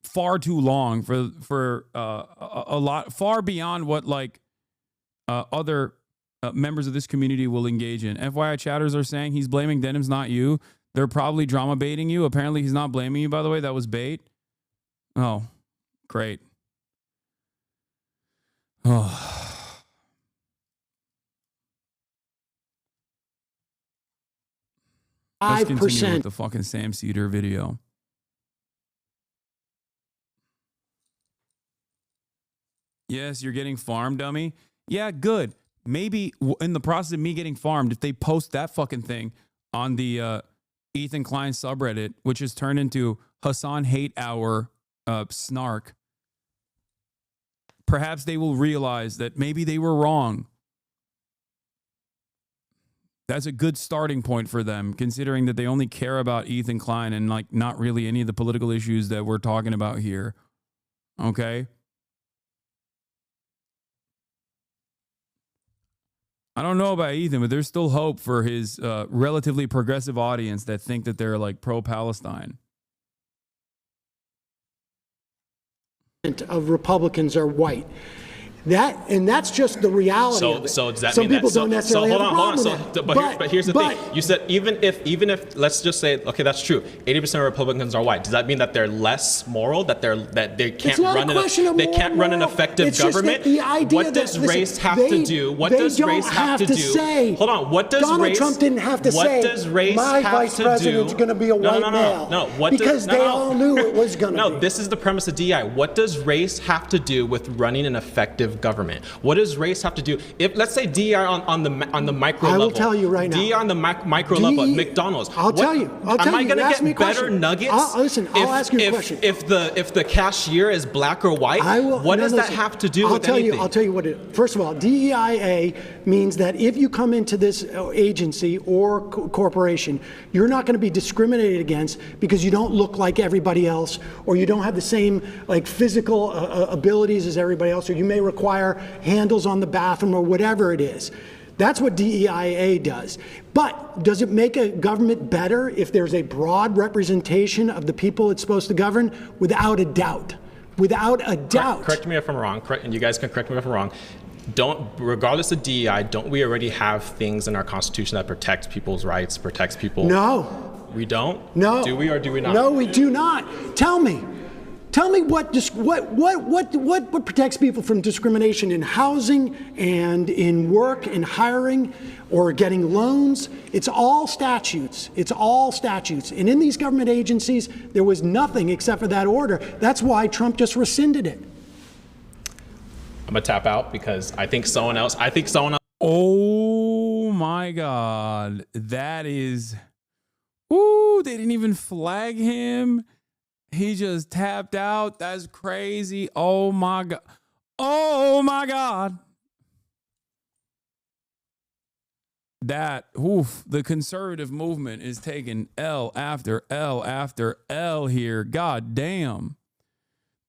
far too long for a lot, far beyond what like other members of this community will engage in. FYI, chatters are saying he's blaming Denims, not you. They're probably drama baiting you. Apparently, he's not blaming you, by the way. That was bait. Oh, great. Oh. Let's continue with the fucking Sam Seder video. Yes, you're getting farmed, dummy. Yeah, good. Maybe in the process of me getting farmed, if they post that fucking thing on the Ethan Klein subreddit, which has turned into Hassan Hate Hour snark, perhaps they will realize that maybe they were wrong. That's a good starting point for them, considering that they only care about Ethan Klein and like not really any of the political issues that we're talking about here. Okay? I don't know about Ethan, but there's still hope for his relatively progressive audience that think that they're like pro-Palestine. Of Republicans are white. That's just the reality of it. So does that Some mean people that? don't necessarily have a problem with that. But here's the thing. You said even if let's just say, okay, that's true. 80% of Republicans are white. Does that mean that they're less moral? That they can't run an effective government? The idea what does race have to do? What does race have to do? Hold on. What does Donald Trump didn't have to say, my vice president's going to be a white male. Because they all knew it was going to be. No, this is the premise of DEI. What does race have to do with running an effective government? What does race have to do? If let's say DEI on the micro level. I will tell you right now. DEI on the micro level at McDonald's. I'll tell you. Am I going to get better nuggets? I'll ask you a question. If the cashier is black or white, what does that have to do with anything? I'll tell you what it is. First of all, DEIA means that if you come into this agency or corporation, you're not going to be discriminated against because you don't look like everybody else, or you don't have the same physical abilities as everybody else, or you may require handles on the bathroom or whatever it is. That's what DEIA does. But does it make a government better if there's a broad representation of the people it's supposed to govern? Without a doubt. Without a doubt. Correct me if I'm wrong, and you guys can correct me if I'm wrong. Regardless of DEI, don't we already have things in our Constitution that protect people's rights, protects people? No. We don't? No. Do we or do we not? No, we do not. Tell me what protects people from discrimination in housing and in work and hiring or getting loans. It's all statutes. It's all statutes. And in these government agencies, there was nothing except for that order. That's why Trump just rescinded it. I'm gonna tap out because I think someone else. Oh my God, that is. Ooh, they didn't even flag him. He just tapped out. That's crazy. Oh my God. Oh my God. The conservative movement is taking L after L after L here. God damn.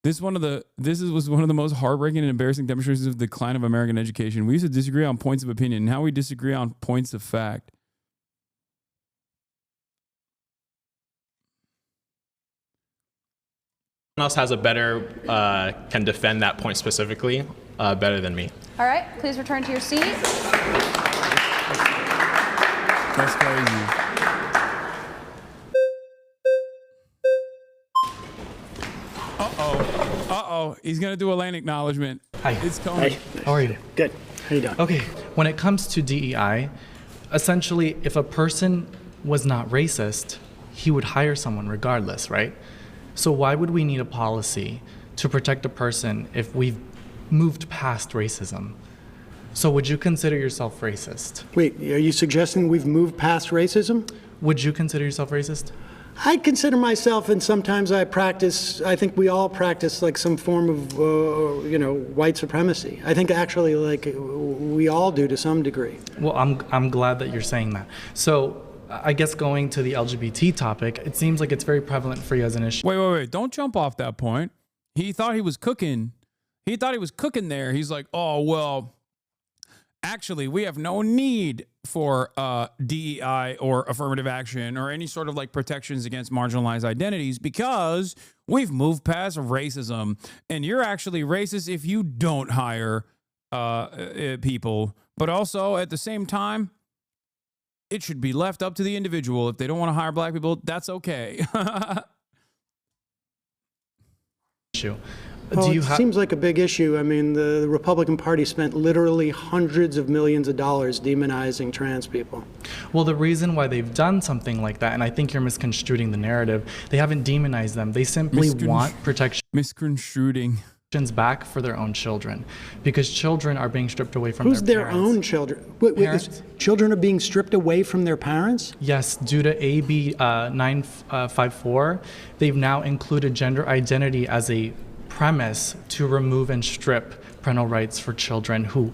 This was one of the most heartbreaking and embarrassing demonstrations of the decline of American education. We used to disagree on points of opinion. Now we disagree on points of fact. Else has a better can defend that point specifically better than me. All right, please return to your seat. That's crazy. Uh-oh. He's going to do a land acknowledgement. Hi. It's Tony. Hey. How are you? Good. How you doing? Okay, when it comes to DEI, essentially, if a person was not racist, he would hire someone regardless, right? So why would we need a policy to protect a person if we've moved past racism? So would you consider yourself racist? Wait, are you suggesting we've moved past racism? Would you consider yourself racist? I consider myself, and sometimes I think we all practice some form of, white supremacy. I think actually we all do to some degree. Well, I'm glad that you're saying that. So I guess going to the LGBT topic, it seems like it's very prevalent for you as an issue. Wait. Don't jump off that point. He thought he was cooking. He thought he was cooking there. He's like, oh, well, actually, we have no need for DEI or affirmative action or any sort of protections against marginalized identities because we've moved past racism. And you're actually racist if you don't hire people. But also, at the same time, it should be left up to the individual. If they don't want to hire black people, that's okay. Well, it seems like a big issue. I mean, the Republican Party spent literally hundreds of millions of dollars demonizing trans people. Well, the reason why they've done something like that, and I think you're misconstruing the narrative, they haven't demonized them. They simply want protection. Misconstruing. Back for their own children, because children are being stripped away from their parents. Who's their own children? Wait, children are being stripped away from their parents? Yes, due to AB 954, they've now included gender identity as a premise to remove and strip parental rights for children who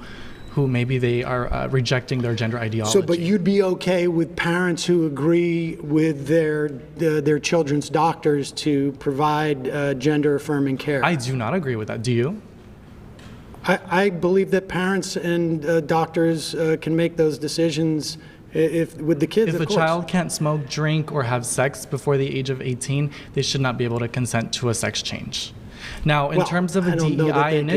maybe they are rejecting their gender ideology. So, but you'd be okay with parents who agree with their children's doctors to provide gender-affirming care? I do not agree with that. Do you? I believe that parents and doctors can make those decisions with the kids, If a child can't smoke, drink, or have sex before the age of 18, they should not be able to consent to a sex change. Now, in Well, terms of I a don't know that DEI they can,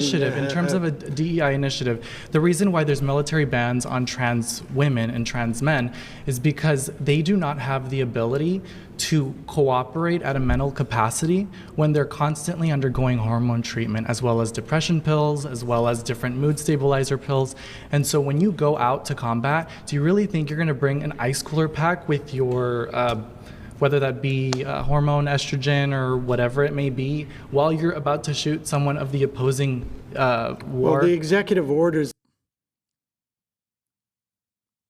initiative, the reason why there's military bans on trans women and trans men is because they do not have the ability to cooperate at a mental capacity when they're constantly undergoing hormone treatment, as well as depression pills, as well as different mood stabilizer pills. And so when you go out to combat, do you really think you're going to bring an ice cooler pack with your whether that be hormone estrogen or whatever it may be, while you're about to shoot someone of the opposing war? Well, the executive orders.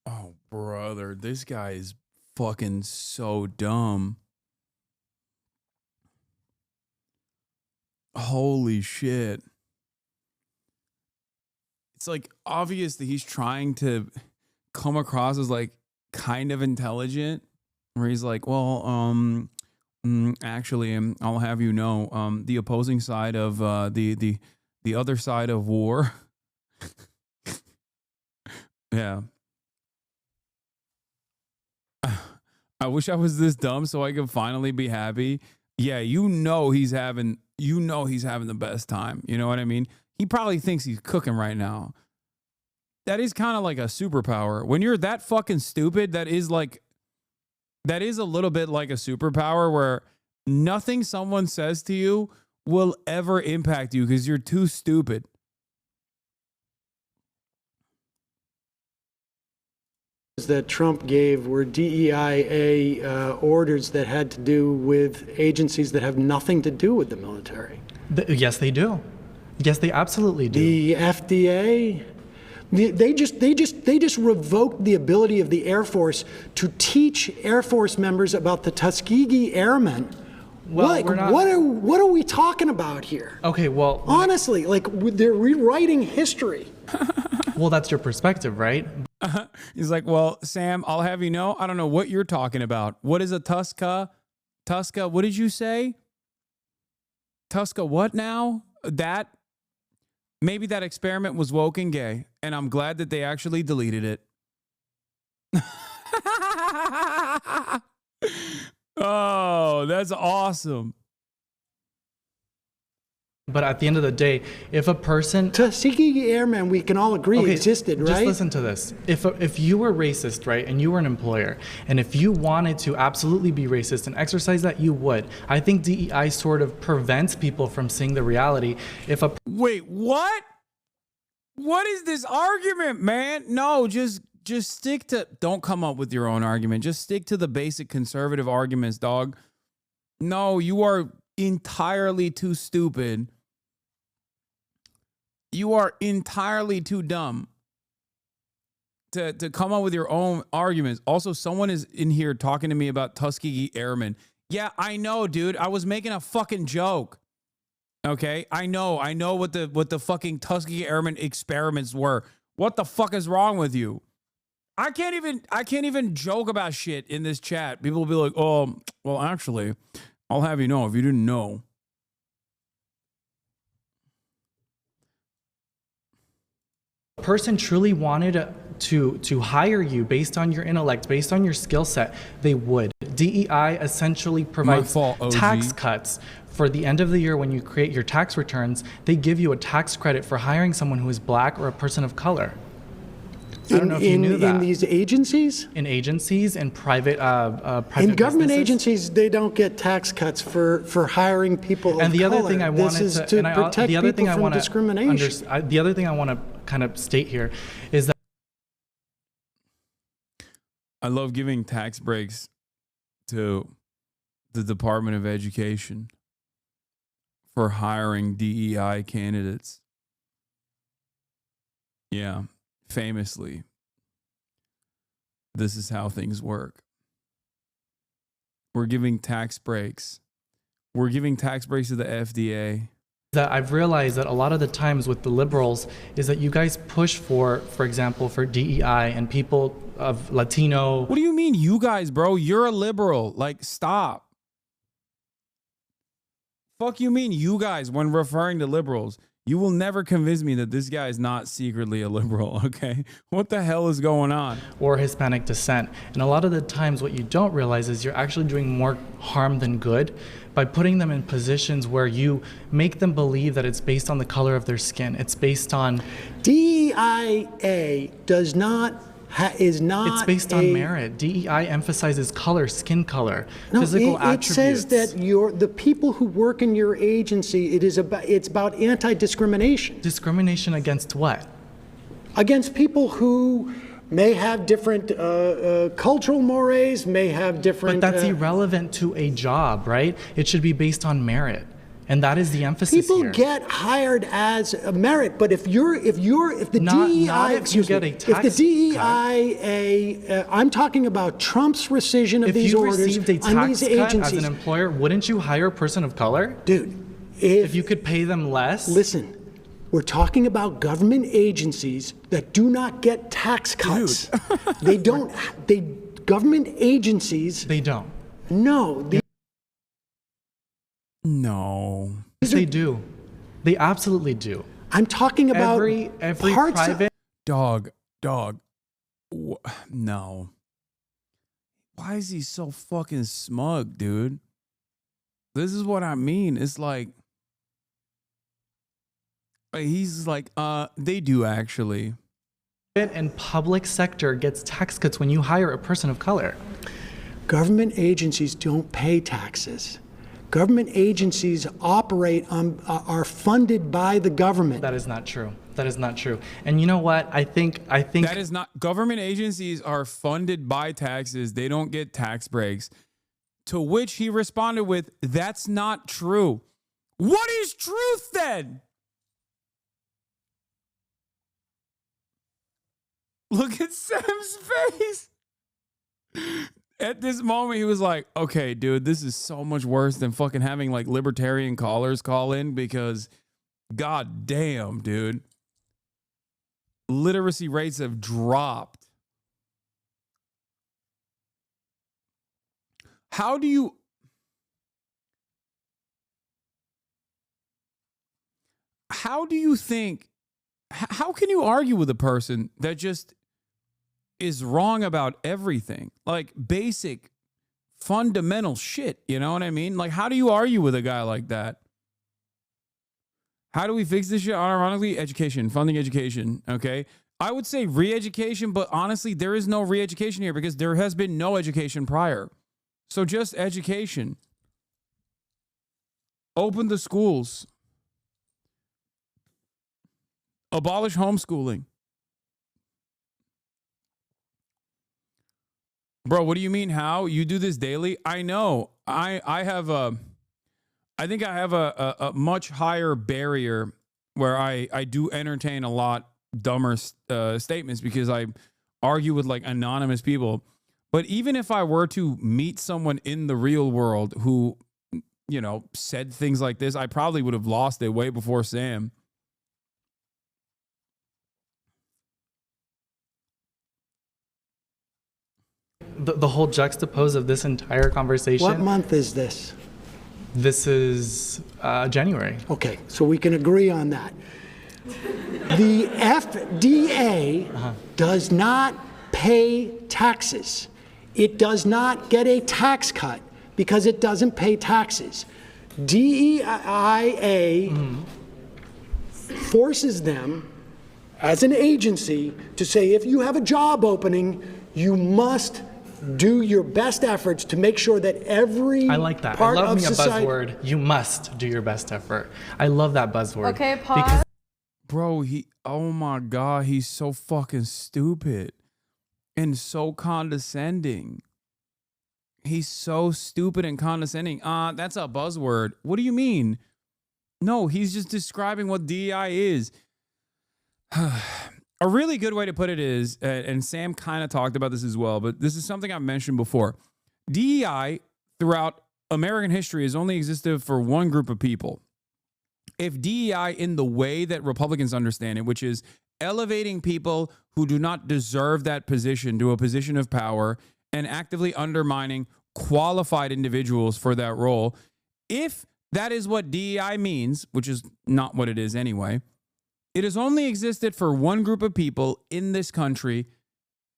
Oh, brother, this guy is fucking so dumb. Holy shit. It's like obvious that he's trying to come across as like kind of intelligent, where he's like, well, actually, I'll have you know, the opposing side of the other side of war. Yeah. I wish I was this dumb so I could finally be happy. Yeah, he's having the best time. You know what I mean? He probably thinks he's cooking right now. That is kind of like a superpower. When you're that fucking stupid, that is a little bit like a superpower where nothing someone says to you will ever impact you because you're too stupid. That Trump gave were DEIA orders that had to do with agencies that have nothing to do with the military. Yes, they do. Yes, they absolutely do. The FDA, they just revoked the ability of the Air Force to teach Air Force members about the Tuskegee Airmen. Well, like, we're not... what are we talking about here? Okay, well, honestly, like they're rewriting history. Well, that's your perspective, right? He's like, well, Sam, I'll have you know, I don't know what you're talking about. What is a Tuska? What did you say? Tuska what now? Maybe that experiment was woke and gay, and I'm glad that they actually deleted it. Oh, that's awesome. But at the end of the day, if a person... Tuskegee Airmen, we can all agree, existed, right? Just listen to this. If you were racist, right, and you were an employer, and if you wanted to absolutely be racist and exercise that, you would. I think DEI sort of prevents people from seeing the reality. Wait, what? What is this argument, man? No, just stick to... Don't come up with your own argument. Just stick to the basic conservative arguments, dog. No, you are entirely too stupid. You are entirely too dumb to come up with your own arguments. Also, someone is in here talking to me about Tuskegee Airmen. Yeah, I know, dude. I was making a fucking joke. Okay, I know what the fucking Tuskegee Airmen experiments were. What the fuck is wrong with you? I can't even joke about shit in this chat. People will be like, "Oh, well, actually, I'll have you know if you didn't know." Person truly wanted to hire you based on your intellect, based on your skill set, they would. DEI essentially provides tax cuts for the end of the year. When you create your tax returns, they give you a tax credit for hiring someone who is black or a person of color. I don't know if you knew that. In these agencies? In agencies and private in government businesses. Agencies, they don't get tax cuts for hiring people of color. And the other thing I wanted this is to protect people from discrimination. The other thing I want to kind of state here is that I love giving tax breaks to the Department of Education for hiring DEI candidates. Yeah, famously, this is how things work. We're giving tax breaks. We're giving tax breaks to the FDA. That I've realized that a lot of the times with the liberals is that you guys push for example, for DEI and people of Latino. What do you mean, you guys, bro? You're a liberal. Like, stop. Fuck you mean, you guys, when referring to liberals. You will never convince me that this guy is not secretly a liberal, okay? What the hell is going on? Or Hispanic descent. And a lot of the times what you don't realize is you're actually doing more harm than good by putting them in positions where you make them believe that it's based on the color of their skin. It's based on... DEIA does not... is not It's based on merit. DEI emphasizes color, skin color, no, physical it attributes. says that the people who work in your agency, it's about anti-discrimination. Discrimination against what? Against people who may have different cultural mores, may have different... But that's irrelevant to a job, right? It should be based on merit. And that is the emphasis people here. get hired as a merit, but if the Not DEI, if you get a if tax the DEIA, I'm talking about Trump's rescission of these orders If you received a on tax these cut agencies. as an employer, wouldn't you hire a person of color? Dude, If you could pay them less? listen, we're talking about government agencies that do not get tax cuts. Government agencies, They don't. no. No. They do. They absolutely do. I'm talking about Every parts private... Dog. No. Why is he so fucking smug, dude? This is what I mean. It's like he's like, they do actually. And public sector gets tax cuts when you hire a person of color. government agencies don't pay taxes. Government agencies operate are funded by the government. That is not true. That is not true. And you know what? I think that is not. Government agencies are funded by taxes. They don't get tax breaks. To which he responded with, "That's not true." What is truth then? Look at Sam's face. At this moment, he was like, okay, dude, this is so much worse than fucking having like libertarian callers call in because god damn, dude. Literacy rates have dropped. How do you think, how can you argue with a person that just is wrong about everything? Like basic, fundamental shit, you know what I mean? Like, how do you argue with a guy like that? How do we fix this shit? Ironically, education, funding education, okay? I would say re-education, but honestly, there is no re-education here because there has been no education prior. So just education. Open the schools. Abolish homeschooling. Bro, what do you mean how? You do this daily? I know. I think I have a much higher barrier where I do entertain a lot dumber statements because I argue with like anonymous people. But even if I were to meet someone in the real world who, you know, said things like this, I probably would have lost it way before Sam. The whole juxtapose of this entire conversation. What month is this? This is January. Okay, so we can agree on that. The FDA does not pay taxes. It does not get a tax cut because it doesn't pay taxes. DEIA forces them as an agency to say if you have a job opening, you must do your best efforts to make sure that every I like that. part I love of me a society. buzzword. You must do your best effort. I love that buzzword. Okay, pause. Because Bro, oh my God, he's so fucking stupid and so condescending. He's so stupid and condescending. That's a buzzword. What do you mean? No, he's just describing what DEI is. A really good way to put it is, and Sam kind of talked about this as well, but this is something I've mentioned before. DEI throughout American history has only existed for one group of people. If DEI in the way that Republicans understand it, which is elevating people who do not deserve that position to a position of power and actively undermining qualified individuals for that role, if that is what DEI means, which is not what it is anyway. It has only existed for one group of people in this country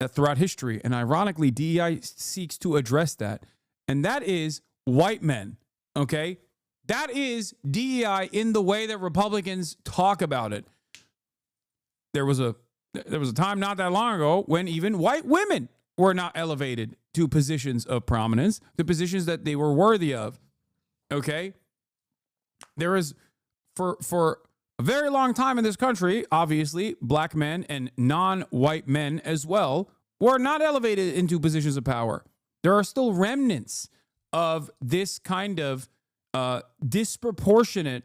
throughout history. And ironically, DEI seeks to address that. And that is white men. Okay? That is DEI in the way that Republicans talk about it. There was a time not that long ago when even white women were not elevated to positions of prominence, the positions that they were worthy of. Okay? There is, for a very long time in this country, obviously, black men and non-white men as well were not elevated into positions of power. There are still remnants of this kind of disproportionate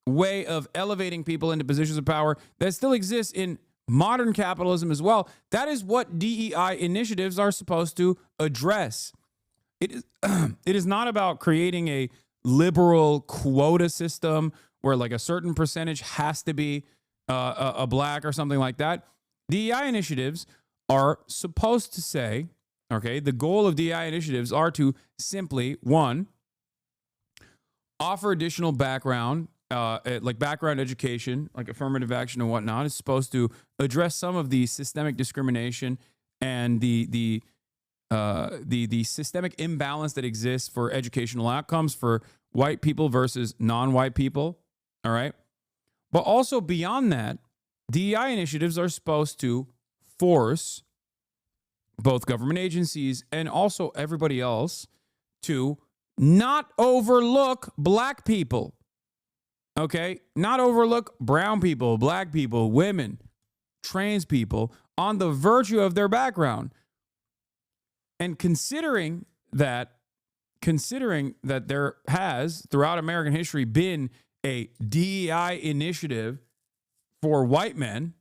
way of elevating people into positions of power that still exists in modern capitalism as well. That is what DEI initiatives are supposed to address. It is not about creating a liberal quota system where like a certain percentage has to be a black or something like that. DEI initiatives are supposed to say, okay, the goal of DEI initiatives are to simply, one, offer additional background, like background education, like affirmative action and whatnot. Is supposed to address some of the systemic discrimination and the systemic imbalance that exists for educational outcomes for white people versus non-white people. All right. But also beyond that, DEI initiatives are supposed to force both government agencies and also everybody else to not overlook black people. Okay? Not overlook brown people, black people, women, trans people on the virtue of their background. And considering that there has throughout American history been a DEI initiative for white men,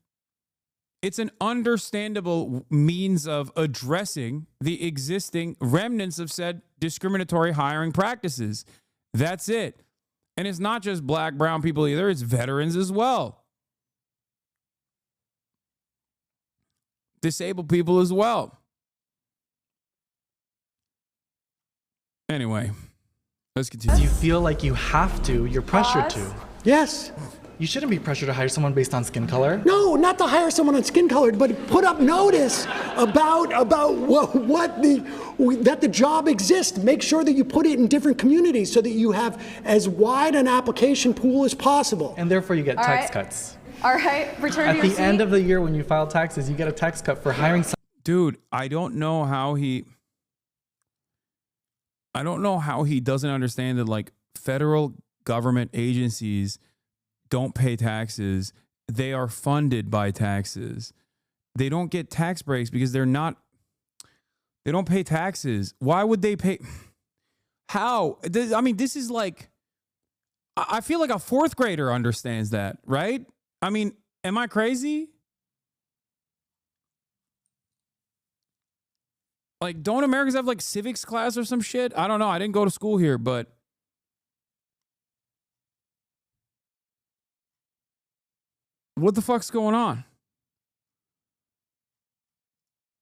it's an understandable means of addressing the existing remnants of said discriminatory hiring practices. That's it. And it's not just black, brown people either, it's veterans as well. Disabled people as well. Anyway, let's continue. You feel like you have to, you're pressured to. Yes. You shouldn't be pressured to hire someone based on skin color. No, not to hire someone on skin color, but put up notice about that the job exists. Make sure that you put it in different communities so that you have as wide an application pool as possible. And therefore you get tax cuts. All right, return At to your seat. At the end of the year when you file taxes, you get a tax cut for hiring someone. Dude, I don't know how he doesn't understand that like federal government agencies don't pay taxes. They are funded by taxes. They don't get tax breaks because they don't pay taxes. Why would they pay? How? I mean, this is like, I feel like a fourth grader understands that, right? I mean, am I crazy? Like, don't Americans have like civics class or some shit? I don't know. I didn't go to school here, but what the fuck's going on?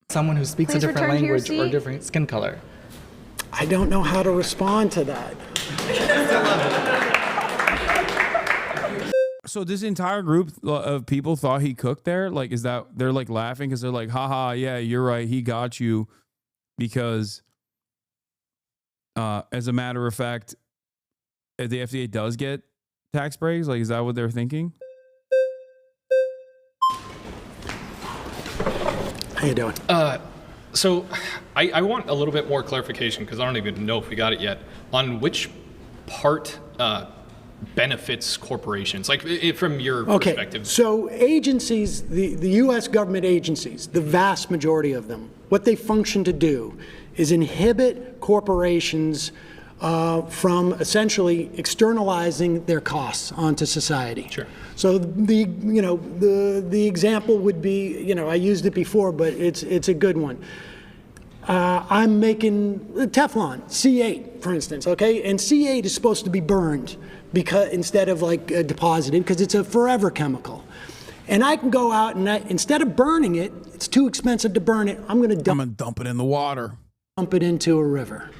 Someone who speaks a different language or different skin color. I don't know how to respond to that. So this entire group of people thought he cooked there? Like, is that they're like laughing because they're like, haha, yeah, you're right. He got you because as a matter of fact, the FDA does get tax breaks. Like, is that what they're thinking? How you doing? So I want a little bit more clarification because I don't even know if we got it yet on which part benefits corporations, like from your perspective. So agencies, the U.S. government agencies, the vast majority of them, what they function to do is inhibit corporations from essentially externalizing their costs onto society. Sure. So the example would be, I used it before, but it's a good one. I'm making Teflon, C8, for instance, okay? And C8 is supposed to be burned because instead of like deposited, because it's a forever chemical. And I can go out and instead of burning it, it's too expensive to burn it. I'm going to dump it in the water. Dump it into a river.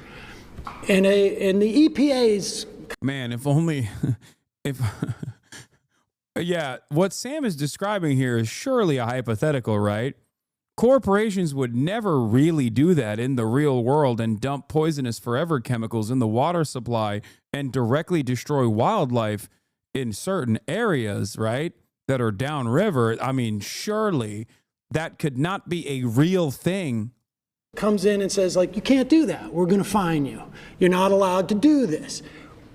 And the EPA's Man, if only, if, yeah, what Sam is describing here is surely a hypothetical, right? Corporations would never really do that in the real world and dump poisonous forever chemicals in the water supply and directly destroy wildlife in certain areas, right? That are downriver. I mean, surely that could not be a real thing. Comes in and says, like, you can't do that. We're going to fine you. You're not allowed to do this.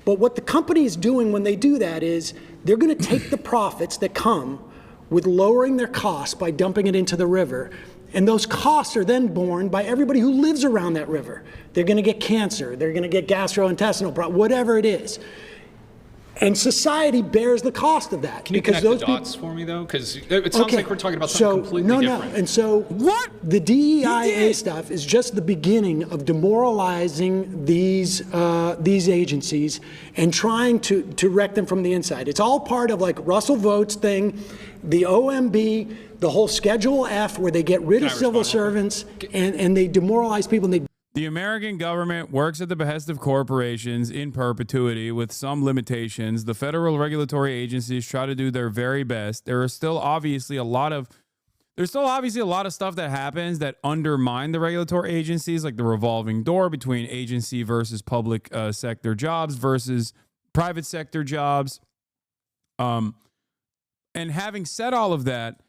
But what the company is doing when they do that is they're going to take the profits that come with lowering their costs by dumping it into the river. And those costs are then borne by everybody who lives around that river. They're going to get cancer. They're going to get gastrointestinal problems, whatever it is. And society bears the cost of that. Can you connect the dots for me, though? Because it sounds like we're talking about something completely different. No. And so what? The DEIA stuff is just the beginning of demoralizing these agencies and trying to wreck them from the inside. It's all part of like Russell Votes thing, the OMB, the whole Schedule F, where they get rid of civil servants and they demoralize people. And The American government works at the behest of corporations in perpetuity with some limitations. The federal regulatory agencies try to do their very best. There's still obviously a lot of stuff that happens that undermine the regulatory agencies, like the revolving door between agency versus public sector jobs versus private sector jobs. And having said all of that,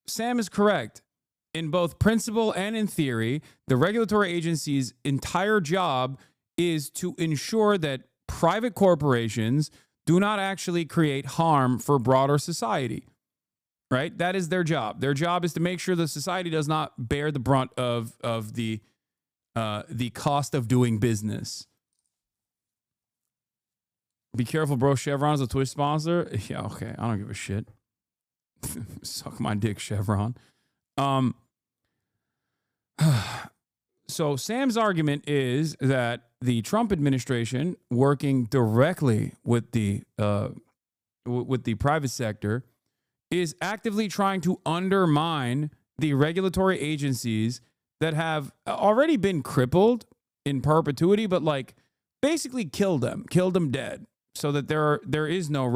Sam is correct. In both principle and in theory, the regulatory agency's entire job is to ensure that private corporations do not actually create harm for broader society, right? That is their job. Their job is to make sure the society does not bear the brunt of the cost of doing business. Be careful, bro. Chevron's a Twitch sponsor. Yeah, okay. I don't give a shit. Suck my dick, Chevron. So Sam's argument is that the Trump administration, working directly with the private sector, is actively trying to undermine the regulatory agencies that have already been crippled in perpetuity, but like basically killed them dead, so that there is no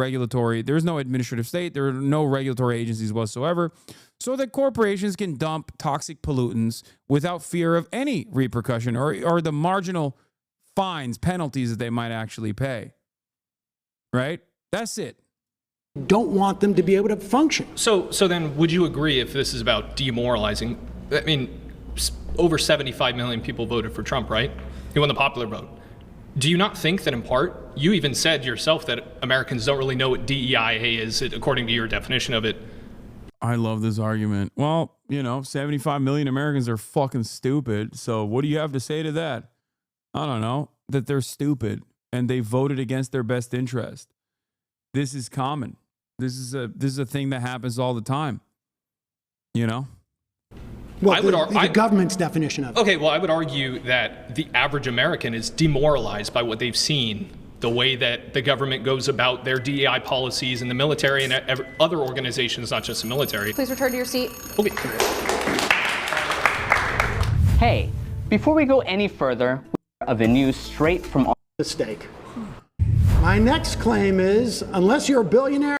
administrative state, there are no regulatory agencies whatsoever, so that corporations can dump toxic pollutants without fear of any repercussion or the marginal fines, penalties that they might actually pay. Right? That's it. don't want them to be able to function. So then would you agree, if this is about demoralizing, I mean, over 75 million people voted for Trump, right? He won the popular vote. Do you not think that in part, you even said yourself that Americans don't really know what DEIA is, according to your definition of it? I love this argument. Well, 75 million Americans are fucking stupid. So what do you have to say to that? I don't know. That they're stupid and they voted against their best interest. This is common. This is a thing that happens all the time. Well, the government's definition of it. Okay, well, I would argue that the average American is demoralized by what they've seen, the way that the government goes about their DEI policies and the military and other organizations, not just the military. Please return to your seat. Okay. Hey, before we go any further, of the news straight from Mistake. My next claim is, unless you're a billionaire,